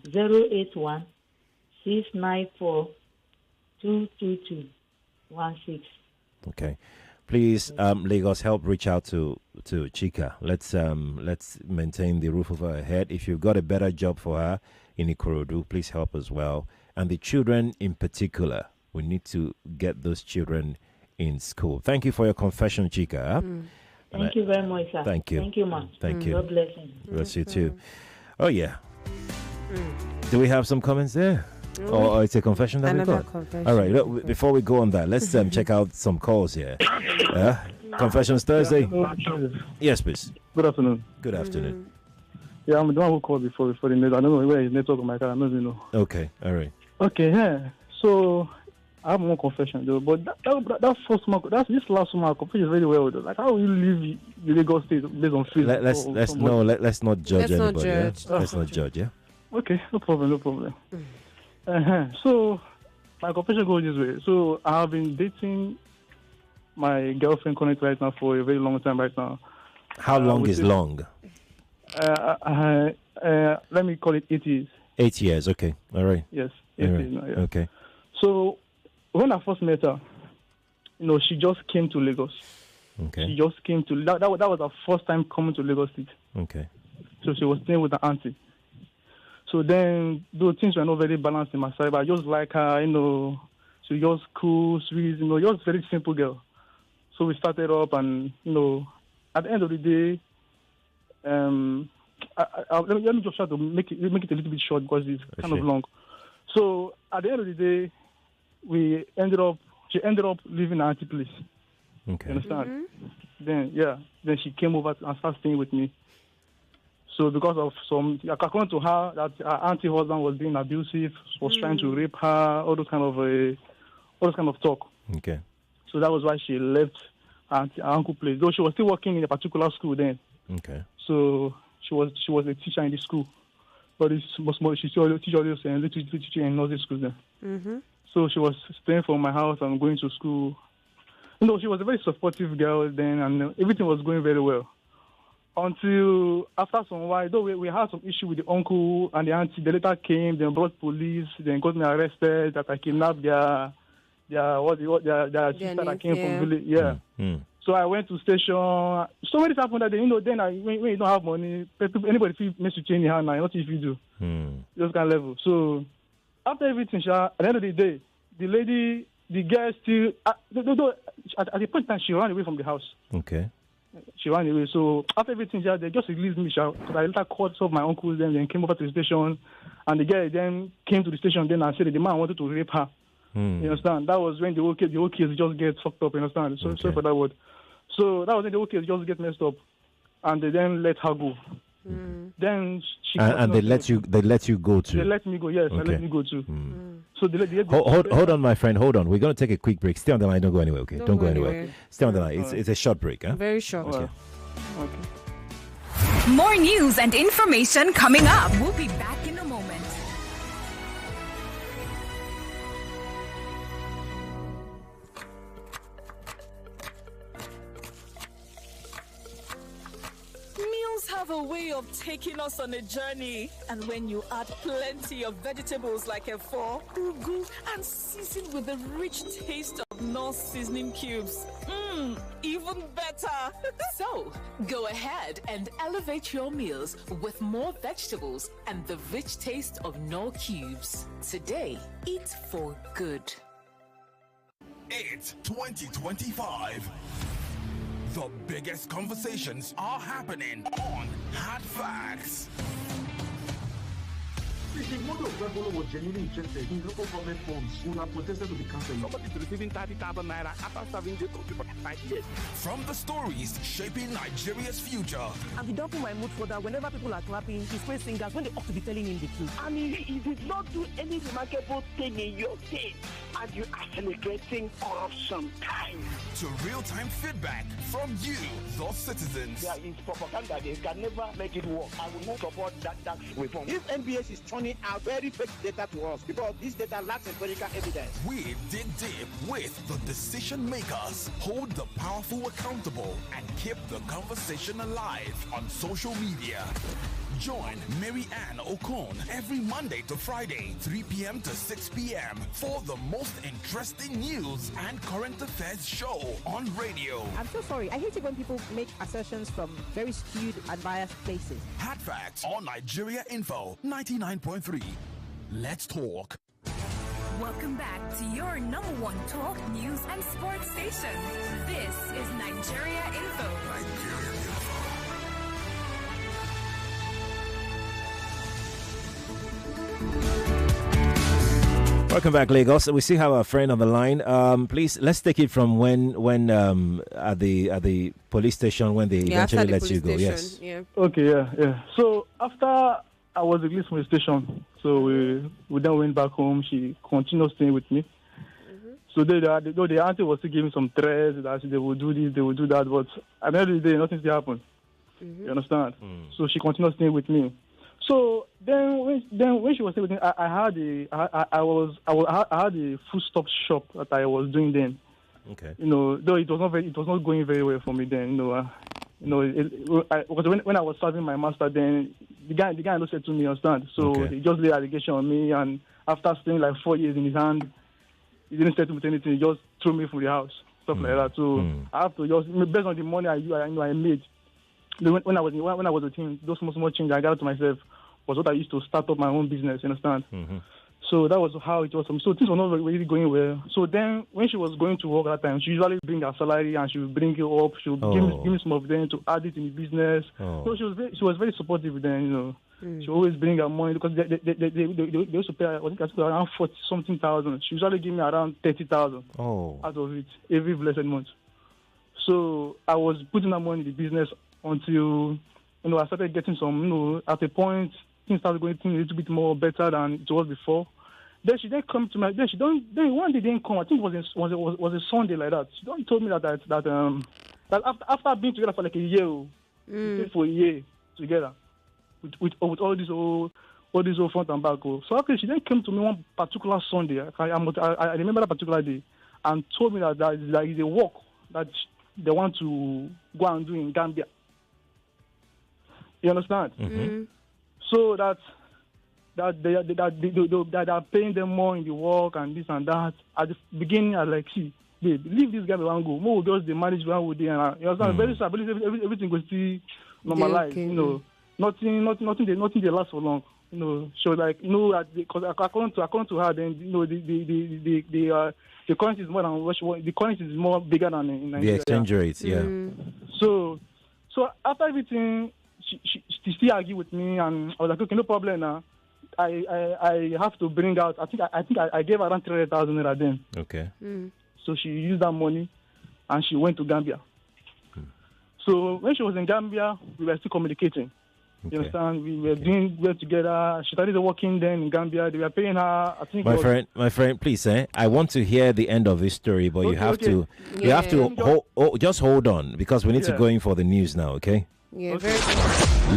081 694 222 16. Okay. Please, Lagos, help reach out to Chika. Let's maintain the roof over her head. If you've got a better job for her in Ikorodu, please help as well. And the children in particular, we need to get those children in school. Thank you for your confession, Chika. Thank you very much, sir. Thank you. Thank you, ma'am. Thank you. God bless you. Bless you too. Oh, yeah. Do we have some comments there? Or it's a confession that we got? Confession. All right. Look, before we go on that, let's check out some calls here. Confessions Thursday. Yes, please. Good afternoon. Good afternoon. Yeah, I'm the one who called before the net. I don't know where his network on my car. I don't know. Okay. All right. Okay. Yeah. So I have one confession though, but that first one, this last one, I confess very well though. Like, how will you leave the Lagos State based on Facebook? Let's not judge anybody. Let's not judge. Yeah. Okay. No problem. So my confession goes this way. So I have been dating my girlfriend Connect right now for a very long time right now. How long is long? Let me call it 8 years. 8 years, okay. All right. Yes, 8 years now, yeah. Okay. So when I first met her, she just came to Lagos. Okay. She just came to that was her first time coming to Lagos State. Okay. So she was staying with her auntie. So then those things were not very balanced in my side, but I just like her, she just cool, sweet, just very simple girl. So we started up and, at the end of the day, let me just try to make it a little bit short because it's kind of long. So at the end of the day, she ended up leaving her auntie place. Okay. You understand? Then she came over and started staying with me. So because of according to her, that her auntie husband was being abusive, was trying to rape her, all those kind of talk. Okay. So that was why she left her uncle place. Though she was still working in a particular school then. Okay. So she was a teacher in the school, but she still teaching in nursery school then. Mm-hmm. So she was staying from my house and going to school. She was a very supportive girl then, and everything was going very well. Until after some while, though we had some issue with the uncle and the auntie. They later came, then brought police, then got me arrested. That I kidnapped their sister that came from village. Yeah. Mm. So I went to station. So many things happened that day. Then when you don't have money, anybody feel mess with you anyhow now. What if you do? Those kind of level. So after everything, at the end of the day, the girl still at the point in time she ran away from the house. Okay. She ran away. So after everything, they just released me. Because I later called some of my uncles, then came over to the station, and the girl then came to the station then and said that the man wanted to rape her. You understand? That was when the whole case just get fucked up. You understand? So sorry for that word. So that was when the whole case just get messed up, and they then let her go. Then she and they let you go too. They let me go. Yes, okay. They let me go too. So hold on, my friend. Hold on. We're going to take a quick break. Stay on the line. Don't go anywhere. Okay. Don't go anywhere. Stay on the line. It's a short break. Huh? Very short. Okay. More news and information coming up. We'll be back in a moment. Meals have a way of taking us on a journey. And when you add plenty of vegetables like efo, ugu, and season with the rich taste of North seasoning cubes, even better. So, go ahead and elevate your meals with more vegetables and the rich taste of Knorr cubes. Today, eat for good. It's 2025. The biggest conversations are happening on Hard Facts. If the mother of Dragolo was genuinely interested in local government funds, would have protested to be cancelled. Somebody is receiving 30,000 naira after serving the country for 5 years. From the stories shaping Nigeria's future. And the double my mood for that whenever people are clapping, he's praise singers when they ought to be telling him the truth. I mean, he did not do any remarkable thing in your state, and you are celebrating corruption time. To real-time feedback from you, the citizens. There is propaganda. They can never make it work. I will not support that tax reform. If NBS is turning out very fake data to us, because this data lacks empirical evidence. We dig deep with the decision makers, hold the powerful accountable, and keep the conversation alive on social media. Join Mary Ann Okon every Monday to Friday, 3 p.m. to 6 p.m. for the most interesting news and current affairs show on radio. I'm so sorry. I hate it when people make assertions from very skewed and biased places. Hard Facts on Nigeria Info 99.3. Let's talk. Welcome back to your number one talk, news, and sports station. This is Nigeria Info. Nigeria Info. Welcome back, Lagos. We still have our friend on the line. Please, let's take it from when at the police station when they eventually let you go. Yes. Yeah. Okay. Yeah. So after I was released from the station, so we then went back home. She continued staying with me. So the auntie was still giving some threats that they will do this, they will do that, but at the end of the day, nothing still happened. You understand? So she continued staying with me. So then when she was staying with me, I had a food stop shop that I was doing then. Okay. Though it was not going very well for me then. Because when I was serving my master, then the guy looked at to me, understand? So he just laid allegation on me, and after staying like 4 years in his hand, he didn't settle with anything. He just threw me from the house, stuff like that. So I have to just, based on the money I made, when I was with him, those small change I got to myself was what I used to start up my own business. You understand? So that was how it was. So things were not really going well. So then when she was going to work that time, she usually bring her salary and she would bring it up. She would give me some of them to add it in the business. So she was very supportive then. She always bring her money because they used to pay, I think around 40-something thousand. She usually give me around 30,000 out of it every blessed month. So I was putting that money in the business until I started getting some. At a point things started going a little bit more better than it was before. Then she didn't come to my. Then one day didn't come. I think it was a Sunday like that. She told me that after being together for like a year, we stayed for a year together with all these old front and back. So after she then came to me one particular Sunday. I remember that particular day, and told me that is a work that they want to go and do in Gambia. You understand? So that they are paying them more in the work and this and that. At the beginning, I was like, see, babe, leave this guy and go. More just the manage one with them. You understand? Very sad. Everything will still normalize. Okay. Nothing they last for long. So like because according to her, then the currency is more than what she want. The currency is more bigger than in Nigeria. The exchange rates, yeah. So after everything, she still argued with me, and I was like, okay, no problem now. I have to bring out. I think I gave her around 300,000 naira then. Okay. So she used that money, and she went to Gambia. So when she was in Gambia, we were still communicating. You understand? We were doing well together. She started working then in Gambia. They were paying her. I think. My friend, please, I want to hear the end of this story, but you have to just hold on because we need to go in for the news now. Okay. Yeah, very good.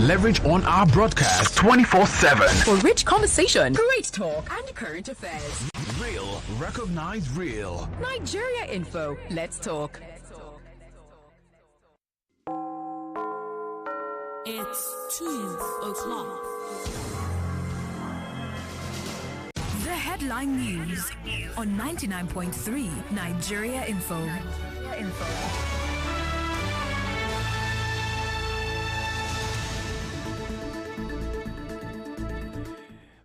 Leverage on our broadcast 24/7 for rich conversation, great talk, and current affairs. Real, recognize real. Nigeria Info. Let's talk. It's 2:00. The headline news on 99.3 Nigeria Info.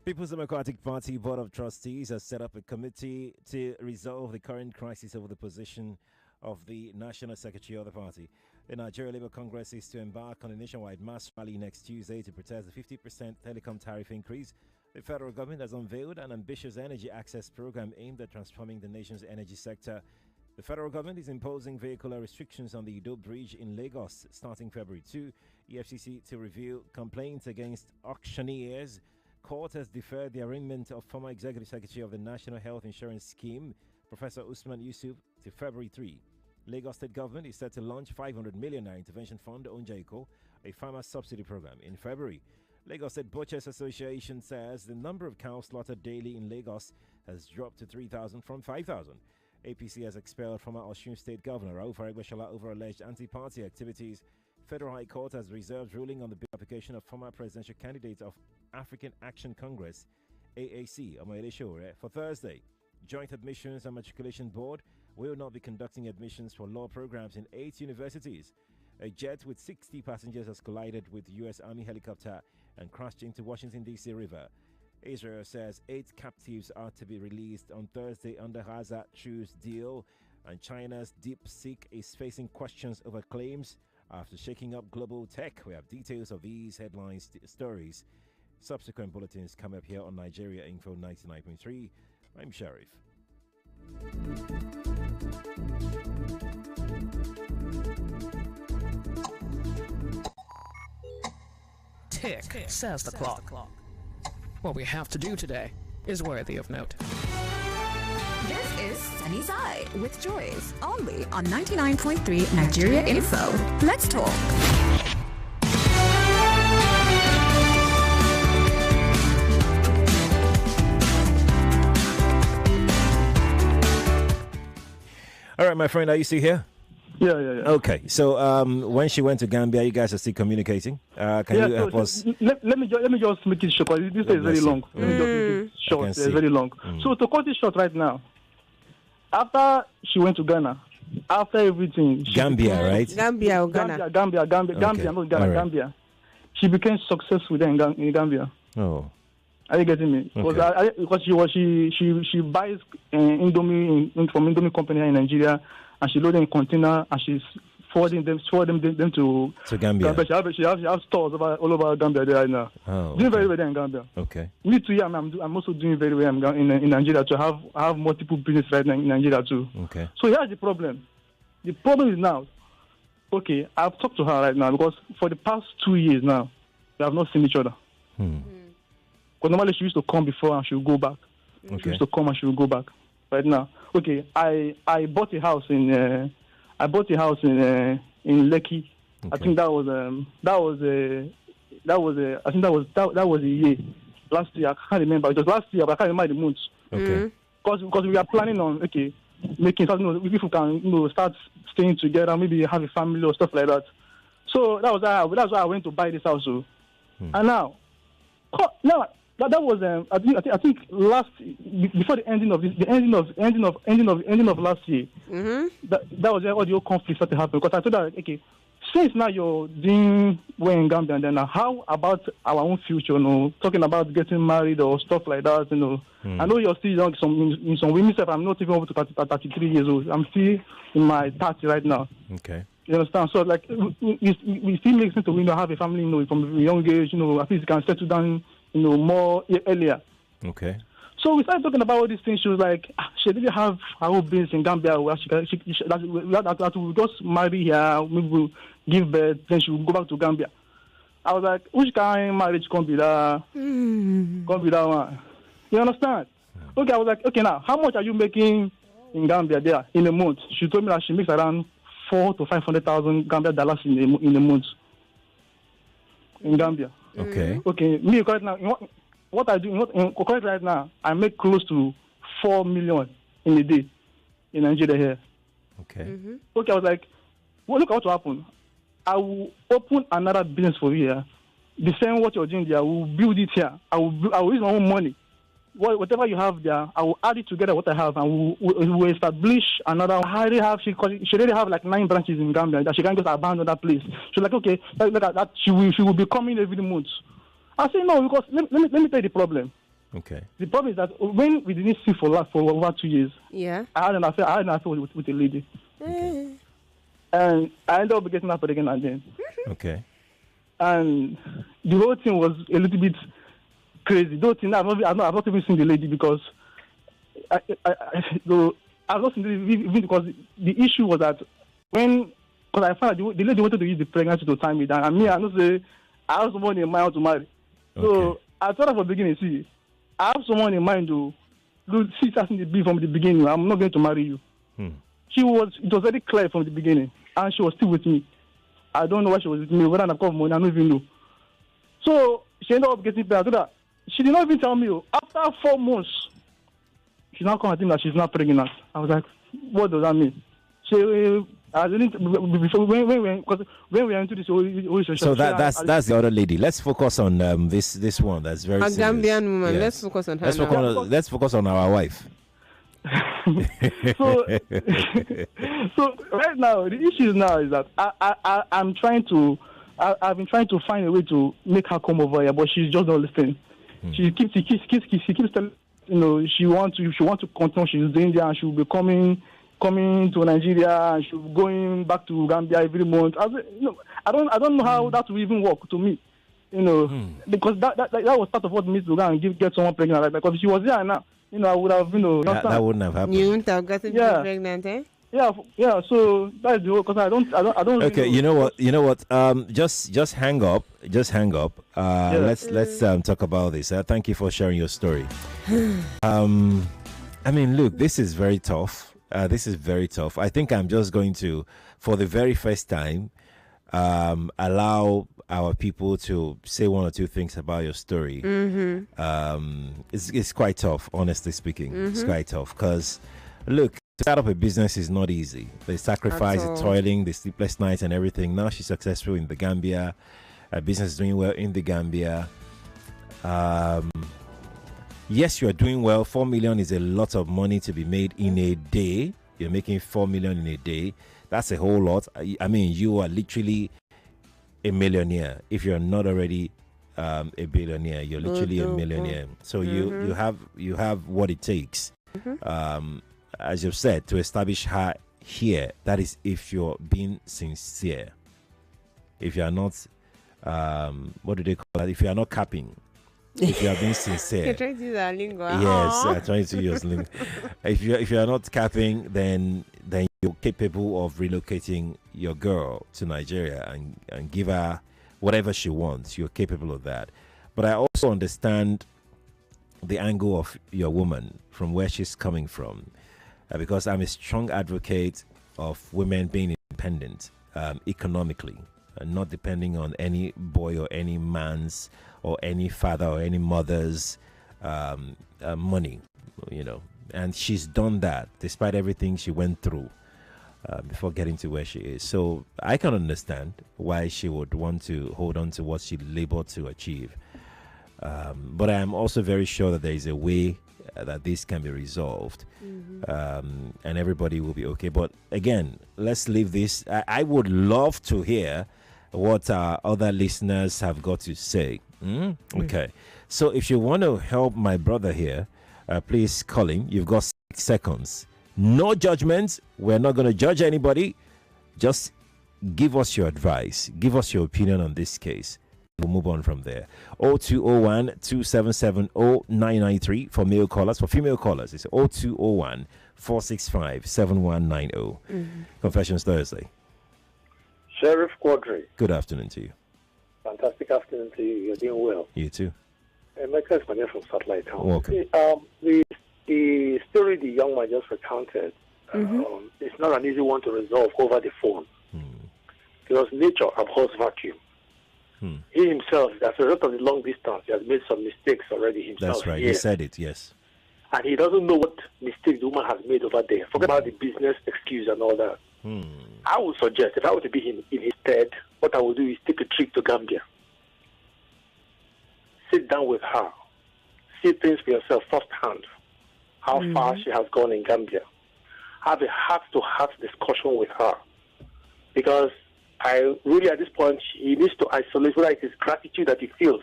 People's Democratic Party Board of Trustees has set up a committee to resolve the current crisis over the position of the National Secretary of the party. The Nigeria Labour Congress is to embark on a nationwide mass rally next Tuesday to protest the 50% telecom tariff increase. The federal government has unveiled an ambitious energy access program aimed at transforming the nation's energy sector. The federal government is imposing vehicular restrictions on the Ido Bridge in Lagos starting February 2. EFCC to review complaints against auctioneers. Court has deferred the arraignment of former Executive Secretary of the National Health Insurance Scheme, Professor Usman Yusuf, to February 3. Lagos State Government is set to launch 500 million naira intervention fund Onjaiko, a farmer subsidy program, in February. Lagos State Butchers Association says the number of cows slaughtered daily in Lagos has dropped to 3,000 from 5,000. APC has expelled former Osun State Governor Rauf Aregbesola over alleged anti-party activities. Federal High Court has reserved ruling on the bill application of former presidential candidate of African Action Congress, AAC, Omoyele Sowore, for Thursday. Joint Admissions and Matriculation Board will not be conducting admissions for law programs in 8 universities. A jet with 60 passengers has collided with U.S. Army helicopter and crashed into Washington, D.C. River. Israel says 8 captives are to be released on Thursday under Gaza truce deal, and China's DeepSeek is facing questions over claims after shaking up global tech. We have details of these headlines stories. Subsequent bulletins come up here on Nigeria Info 99.3. I'm Sheriff. Tick, says the clock. What we have to do today is worthy of note. This is Sunny Side with Joyce, only on 99.3 Nigeria Info. Let's talk. All right, my friend, are you still here? Yeah. Okay, so when she went to Gambia, you guys are still communicating. Can you help us? Let me just make it short. This is very long. Let me just make it short. It's very long. So to cut it short right now, after she went to Ghana, after everything, Gambia, right? Gambia or Ghana? Gambia, not Ghana, right. Gambia. She became successful then in Gambia. Oh. Are you getting me? Okay. Because she buys Indomie from Indomie company in Nigeria, and she loads in container, and she's forwarding them to Gambia. She has stores all over Gambia right now. Oh, doing very well in Gambia. Okay. Me too. Yeah, I'm also doing very well in Nigeria to have multiple business right now in Nigeria too. Okay. So here's the problem. The problem is now. Okay, I've talked to her right now because for the past 2 years now, we have not seen each other. Because normally she used to come before and she would go back. Okay. She used to come and she would go back. Right now, okay, I bought a house in Lekki. Okay. I think that was a year last year. I can't remember. It was last year, but I can't remember the month. Okay. Because we are planning on making something. If we can start staying together, maybe have a family or stuff like that. So that's why I went to buy this house. And now that was I think last before the ending of last year. That was where all the whole conflict started happening. Because I told her, okay, since now you're doing well in Gambia, and then how about our own future? Talking about getting married or stuff like that. I know you're still young. In some women, I'm not even over to 33 years old. I'm still in my 30s right now. Okay. You understand? So like, we still make sense to have a family, from a young age. At least you can settle down, more earlier. Okay. So we started talking about all these things. She was like, she didn't have her own business in Gambia where that we just marry her, maybe we'll give birth, then she will go back to Gambia. I was like, which kind of marriage can be that? Can be that one? You understand? Okay, I was like, okay, now, how much are you making in Gambia there in a month? She told me that she makes around 400,000 to 500,000 Gambia dollars in a month in Gambia. Okay. Okay, me right now, what I do, correct right now, I make close to 4 million in a day in Nigeria here. Okay. Okay, I was like, well, look what will happen. I will open another business for you here. The same what you're doing there, I will build it here. I will use my own money. Whatever you have there, I will add it together what I have, and we will establish another. She already have like 9 branches in Gambia that she can't just abandon that place. She's like, okay, look at that. She will be coming every month. I say no, because let me tell you the problem. Okay. The problem is that when we didn't see for over 2 years, yeah, I had an affair with a lady, and I ended up getting her pregnant again. Okay. And the whole thing was a little bit crazy. Though I've not even seen the lady because I've not seen the lady because the issue was that because I found out the lady wanted to use the pregnancy to time me down, and me, I know say I have someone in mind to marry. Okay. So I thought from the beginning, see, I have someone in mind to see something to be from the beginning. I'm not going to marry you. It was very clear from the beginning, and she was still with me. I don't know why she was with me, whether I've got money, I don't even know. So she ended up getting pregnant. She did not even tell me. After 4 months, she now comes and that she's not pregnant. I was like, what does that mean? I didn't before when we are into this whole so that's the other lady. Let's focus on this one that's very serious. Gambian woman. Yes. Let's focus on her. Let's focus on our wife. so right now the issue now is that I've been trying to find a way to make her come over here, but she's just not listening. She keeps telling, she wants to continue. She's doing there, and she'll be coming to Nigeria, and she'll be going back to Gambia every month. I don't know how that will even work to me, because that was part of what means to go and get someone pregnant. Like, because if she was there now, I would have, that wouldn't have happened. You wouldn't have gotten pregnant, eh? Yeah. So that's the whole. Because I don't. Okay, really you know what? Just hang up. Let's talk about this. Thank you for sharing your story. I mean, look, this is very tough. I think I'm just going to, for the very first time, allow our people to say one or two things about your story. It's quite tough, honestly speaking. It's quite tough because, look, to start up a business is not easy. The sacrifice, the toiling, the sleepless nights and everything. Now she's successful in the Gambia. Her business is doing well in the Gambia. Yes, you are doing well. 4 million is a lot of money to be made in a day. You're making 4 million in a day. That's a whole lot. I mean, you are literally a millionaire. If you're not already a billionaire, you're literally a millionaire. So you have what it takes. As you've said, to establish her here. That is if you're being sincere. If you are not, what do they call that? If you are not capping. If you are being sincere. You're trying to use our lingo. Yes, I'm trying to use lingo. If you are not capping, then you're capable of relocating your girl to Nigeria and give her whatever she wants. You're capable of that. But I also understand the angle of your woman from where she's coming from, because I'm a strong advocate of women being independent economically and not depending on any boy or any man's or any father or any mother's money, and she's done that despite everything she went through before getting to where she is. So I can understand why she would want to hold on to what she labored to achieve. But I am also very sure that there is a way that this can be resolved, and everybody will be okay. But again, let's leave this. I would love to hear what our other listeners have got to say. Okay, so if you want to help my brother here, please call him. You've got 6 seconds. No judgment. We're not going to judge anybody. Just give us your advice. Give us your opinion on this case. We'll move on from there. 0201 277 0993 for male callers. For female callers, it's 0201 465 7190. 90. 90. 嗯 Confessions Thursday. Sheriff Quadri. Good afternoon to you. 2 years ago, Fantastic afternoon to you. You're doing well. You too. Michael Espaniel from Satellite Town. Welcome. See, the story the young man just recounted, it's not an easy one to resolve over the phone. Because nature abhors vacuum. He himself, as a result of the long distance, he has made some mistakes already himself. That's right. Here. You said it, yes. And he doesn't know what mistakes the woman has made over there. Forget about the business excuse and all that. I would suggest, if I were to be in his stead, what I would do is take a trip to Gambia. Sit down with her. See things for yourself firsthand. How far she has gone in Gambia. Have a heart-to-heart discussion with her. Because I really, at this point, he needs to isolate whether it is gratitude that he feels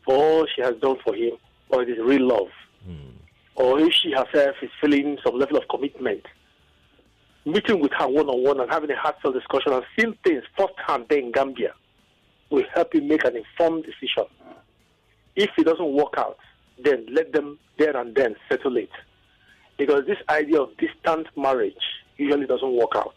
for all she has done for him, or it is real love. Or if she herself is feeling some level of commitment. Meeting with her one-on-one and having a heartfelt discussion and seeing things firsthand there in Gambia will help you make an informed decision. If it doesn't work out, then let them there and then settle it. Because this idea of distant marriage usually doesn't work out.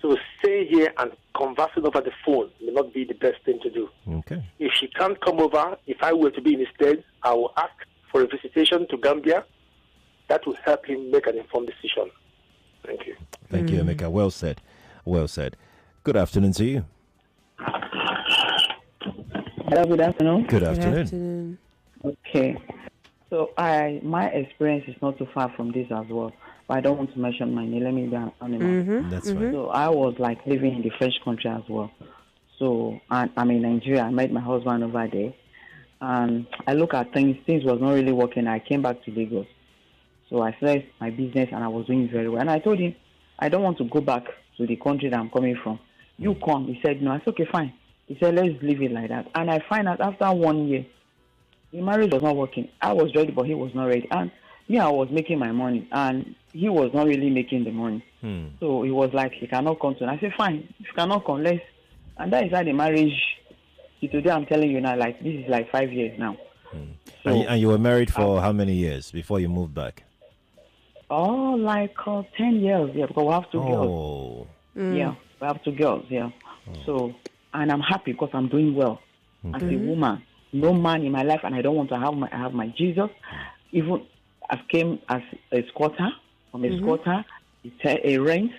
So staying here and conversing over the phone may not be the best thing to do. Okay. If she can't come over, if I were to be in his stead, I will ask for a visitation to Gambia. That will help him make an informed decision. Thank you. Thank you, Emeka. Well said. Well said. Good afternoon to you. Hello, good afternoon. Good afternoon. Okay. So my experience is not too far from this as well. But I don't want to mention my name. Let me be anonymous. That's right. So I was like living in the French country as well. So I'm in Nigeria. I met my husband over there. And I look at things. Things was not really working. I came back to Lagos. So I started my business and I was doing very well. And I told him, I don't want to go back to the country that I'm coming from. You come. He said, no. I said, okay, fine. He said, let's leave it like that. And I find out after 1 year, the marriage was not working. I was ready, but he was not ready. And I was making my money. And he was not really making the money. So he was like, he cannot come to. And I said, fine. If you cannot come, let's. And that is how the marriage, today I'm telling you now, like, this is like 5 years now. So, and you were married for how many years before you moved back? Oh, like 10 years, yeah, because we have two girls. Oh. Yeah, we have two girls, yeah. So, and I'm happy because I'm doing well as a woman. No man in my life, and I don't want to have my Jesus. Even I came as a squatter, from a squatter, it's a rent,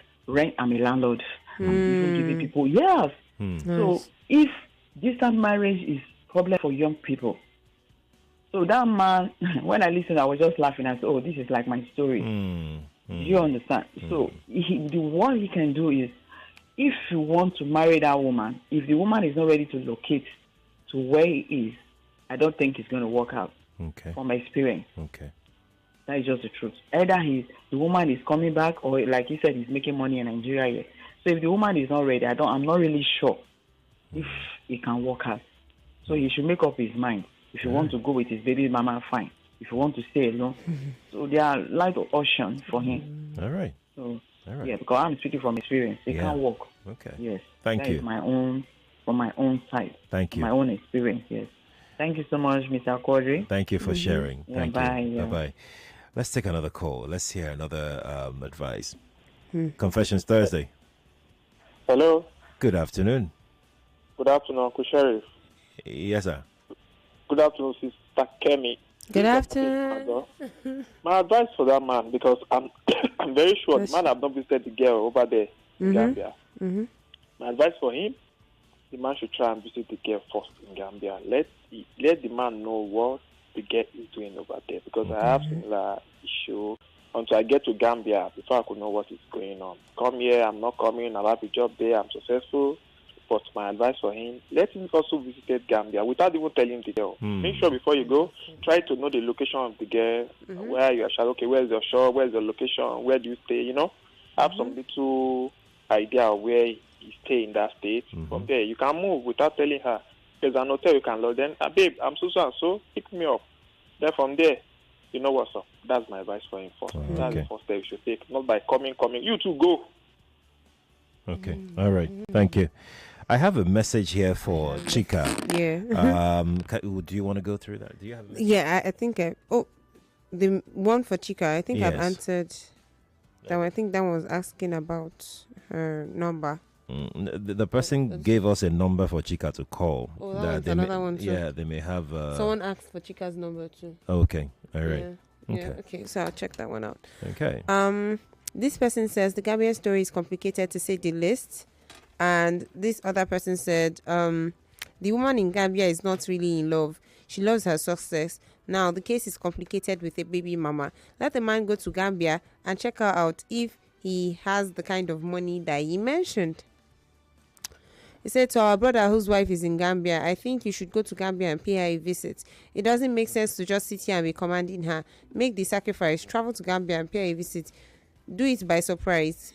I'm a landlord. I'm even giving people, yes. So, if distant marriage is problem for young people, so that man, when I listened, I was just laughing. I said, oh, this is like my story. Do you understand? So what he can do is, if you want to marry that woman, if the woman is not ready to locate to where he is, I don't think it's going to work out. Okay. From my experience. Okay. That is just the truth. Either the woman is coming back, or like he said, he's making money in Nigeria here. So if the woman is not ready, I'm not really sure if it can work out. So he should make up his mind. If you want to go with his baby mama, fine. If you want to stay alone, so there are light options for him. All right. So All right. yeah, because I'm speaking from experience. It can't work. Okay. Yes. Thank That you. is from my own side. Thank you. My own experience. Yes. Thank you so much, Mr. Quadri. Thank you for sharing. Yeah, Thank bye. you. Yeah. Bye-bye. Let's take another call. Let's hear another advice. Confessions Thursday. Hello. Good afternoon. Good afternoon, Uncle Sheriff. Yes, sir. Good afternoon, Sister Kemi. Good afternoon. My advice for that man, because I'm very sure the man have not visited the girl over there in Gambia. My advice for him, the man should try and visit the girl first in Gambia. Let the man know what the girl is doing over there, because I have similar issue. Until I get to Gambia, before I could know what is going on. Come here, I'm not coming, I'll have a job there, I'm successful. But my advice for him, let him also visit Gambia without even telling the girl. Make sure before you go, try to know the location of the girl, where you are. Okay, where's your shop, where's your location, where do you stay, Have some little idea of where you stay in that state. From there, you can move without telling her. There's an hotel you can lodge. Then, babe, I'm so and so, pick me up. Then from there, you know what's up. That's my advice for him first. That's the first step you should take. Not by coming. You two go. Okay. All right. Thank you. I have a message here for Chika. Yeah. Do you want to go through that? Do you have? Yeah, I think. The one for Chika. I think I've Yes. answered. That one. I think that one was asking about her number. The person gave us a number for Chika to call. Oh, that's another one too. Yeah, they may have. Someone asked for Chika's number too. Okay, all right. Yeah. Okay, so I'll check that one out. Okay. This person says the Gambia story is complicated to say the least, and this other person said the woman in Gambia is not really in love. She loves her success. Now the case is complicated with a baby mama. Let the man go to Gambia and check her out if he has the kind of money that he mentioned. He said to our brother whose wife is in Gambia, I think you should go to Gambia and pay her a visit. It doesn't make sense to just sit here and be commanding her. Make the sacrifice, travel to Gambia and pay her a visit. Do it by surprise.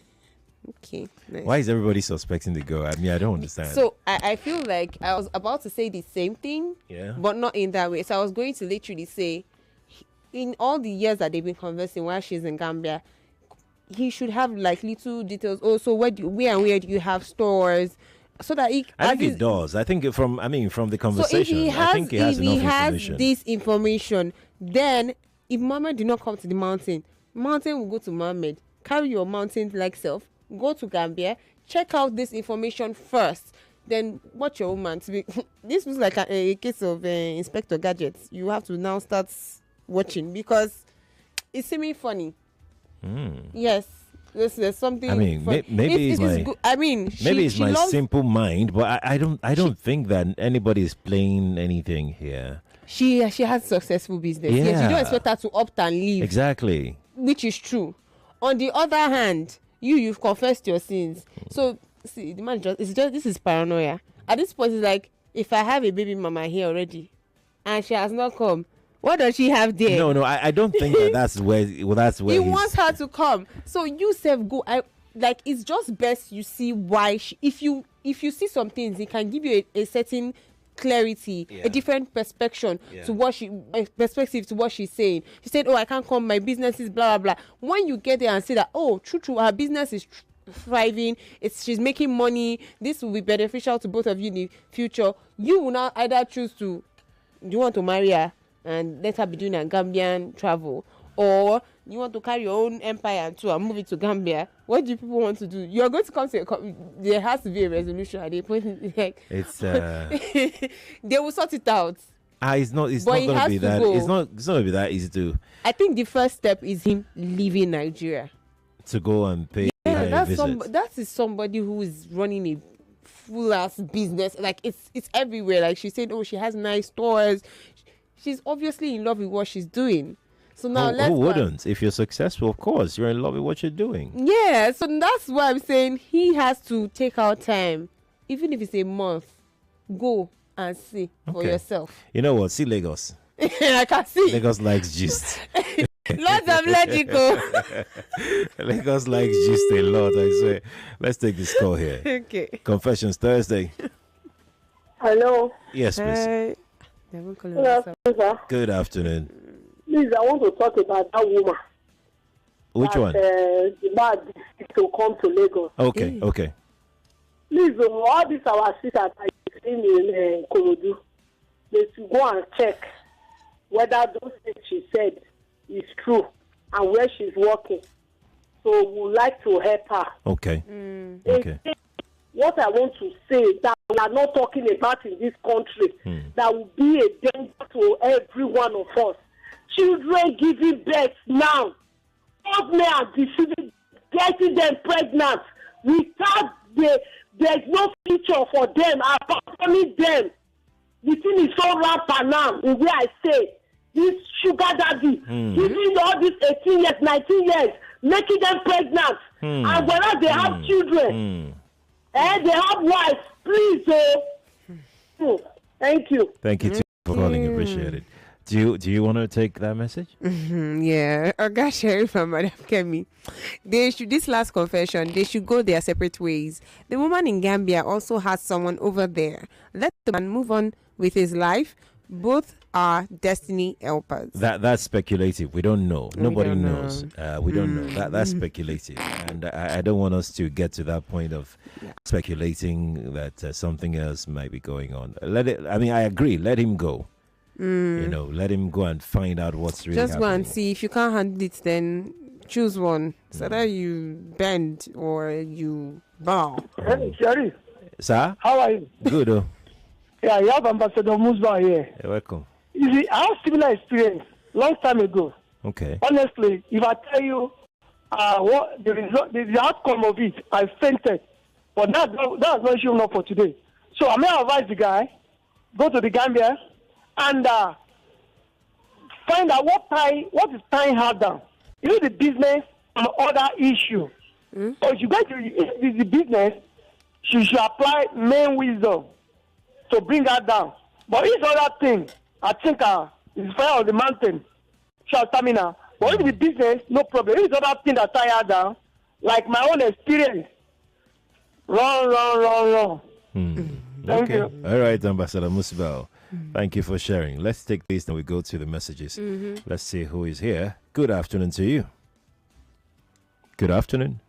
Okay. Nice. Why is everybody suspecting the girl? I mean, I don't understand. So I feel like I was about to say the same thing, but not in that way. So I was going to literally say, in all the years that they've been conversing while she's in Gambia, he should have like little details. Also, where do you have stores? So that I think it does. I think from the conversation, I think he has enough information. This information, then if Mohammed did not come to the mountain will go to Mohammed. Carry your mountain like self. Go to Gambia. Check out this information first. Then watch your woman. This was like a case of Inspector Gadgets. You have to now start watching because it's seeming funny. Yes. There's something. I mean, maybe it's my. I mean, maybe it's my simple mind, but I don't think that anybody is playing anything here. She has successful business. Yeah. Yes, you don't expect her to opt and leave. Exactly. Which is true. On the other hand, you've confessed your sins. So see, the man this is paranoia. At this point, it's like if I have a baby mama here already, and she has not come. What does she have there? No, I don't think that's where. Well, that's where he wants her to come. So you self go. It's just best you see why. If you see some things, it can give you a certain clarity, a different perspective to what she's saying. She said, "Oh, I can't come. My business is blah blah blah." When you get there and say that, "Oh, true, her business is thriving. She's making money. This will be beneficial to both of you in the future." You will now either choose to, do you want to marry her and let her be doing a Gambian travel, or you want to carry your own empire and move it to Gambia? What do people want to do? You're going to come to there has to be a resolution at the point. Like, it's they will sort it out. It's not going to be that. It's not going to be that easy to. I think the first step is him leaving Nigeria to go and pay. That is somebody who is running a full ass business. Like it's everywhere. Like she said, oh, she has nice stores. She's obviously in love with what she's doing. So now who wouldn't? If you're successful, of course, you're in love with what you're doing. Yeah, so that's why I'm saying he has to take out time, even if it's a month. Go and see for yourself. You know what? See Lagos. I can see. Lagos likes gist. Lots of logical. Lagos likes gist a lot, I swear. Let's take this call here. Okay. Confessions Thursday. Hello. Yes, please. Good afternoon, sir. Good afternoon. Please, I want to talk about that woman. Which one? The man to come to Lagos. Okay. Please, all these our sisters are in Korodu. They should go and check whether those things she said is true and where she's working. So we would like to help her. Okay. Okay. What I want to say that we are not talking about in this country that will be a danger to every one of us. Children giving birth now, both men are deceiving, getting them pregnant without there's no future for them, abandoning them. The thing is so rampant now, in where I say this sugar daddy giving all these 18 years, 19 years, making them pregnant, and whereas they have children. And they have wives, please. Thank you. Thank you too for calling. Appreciate it. Do you want to take that message? Yeah. Oga Sherry from Madam Kemi. This last confession, they should go their separate ways. The woman in Gambia also has someone over there. Let the man move on with his life. Both are destiny helpers. That's speculative. We don't know. Nobody knows. We don't know. That's speculative, and I don't want us to get to that point of speculating that something else might be going on. I agree. Let him go. Let him go and find out what's really happening. Just go and see. If you can't handle it, then Choose one. So that you bend or you bow. Hey, Sherry. Sir? How are you? Good. Oh. Yeah, you have Ambassador Musba here. You're welcome. You see, I have similar experience long time ago. Okay. Honestly, if I tell you what the result, the outcome of it, I fainted. But that's not showing up for today. So I may advise the guy, go to the Gambia and find out what is tying her down. You know, the business and other issue. Or if you get to the business, she should apply main wisdom to bring her down. But this other thing, I think is fire on the mountain. Shall stamina. But if the business, no problem. This other thing that tie her down, like my own experience. Wrong. Thank Okay. you. All right, Ambassador Musbao. Thank you for sharing. Let's take this and we go to the messages. Let's see who is here. Good afternoon to you. Good afternoon.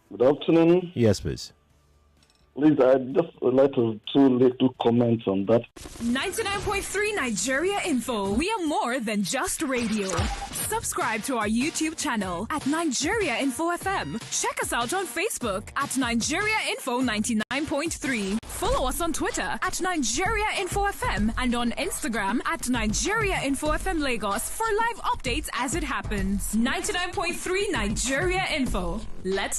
Good afternoon. Yes, please. Please, I'd just like to two little comments on that. 99.3 Nigeria Info. We are more than just radio. Subscribe to our YouTube channel at Nigeria Info FM. Check us out on Facebook at Nigeria Info 99.3. Follow us on Twitter at Nigeria Info FM and on Instagram at Nigeria Info FM Lagos for live updates as it happens. 99.3 Nigeria Info. Let's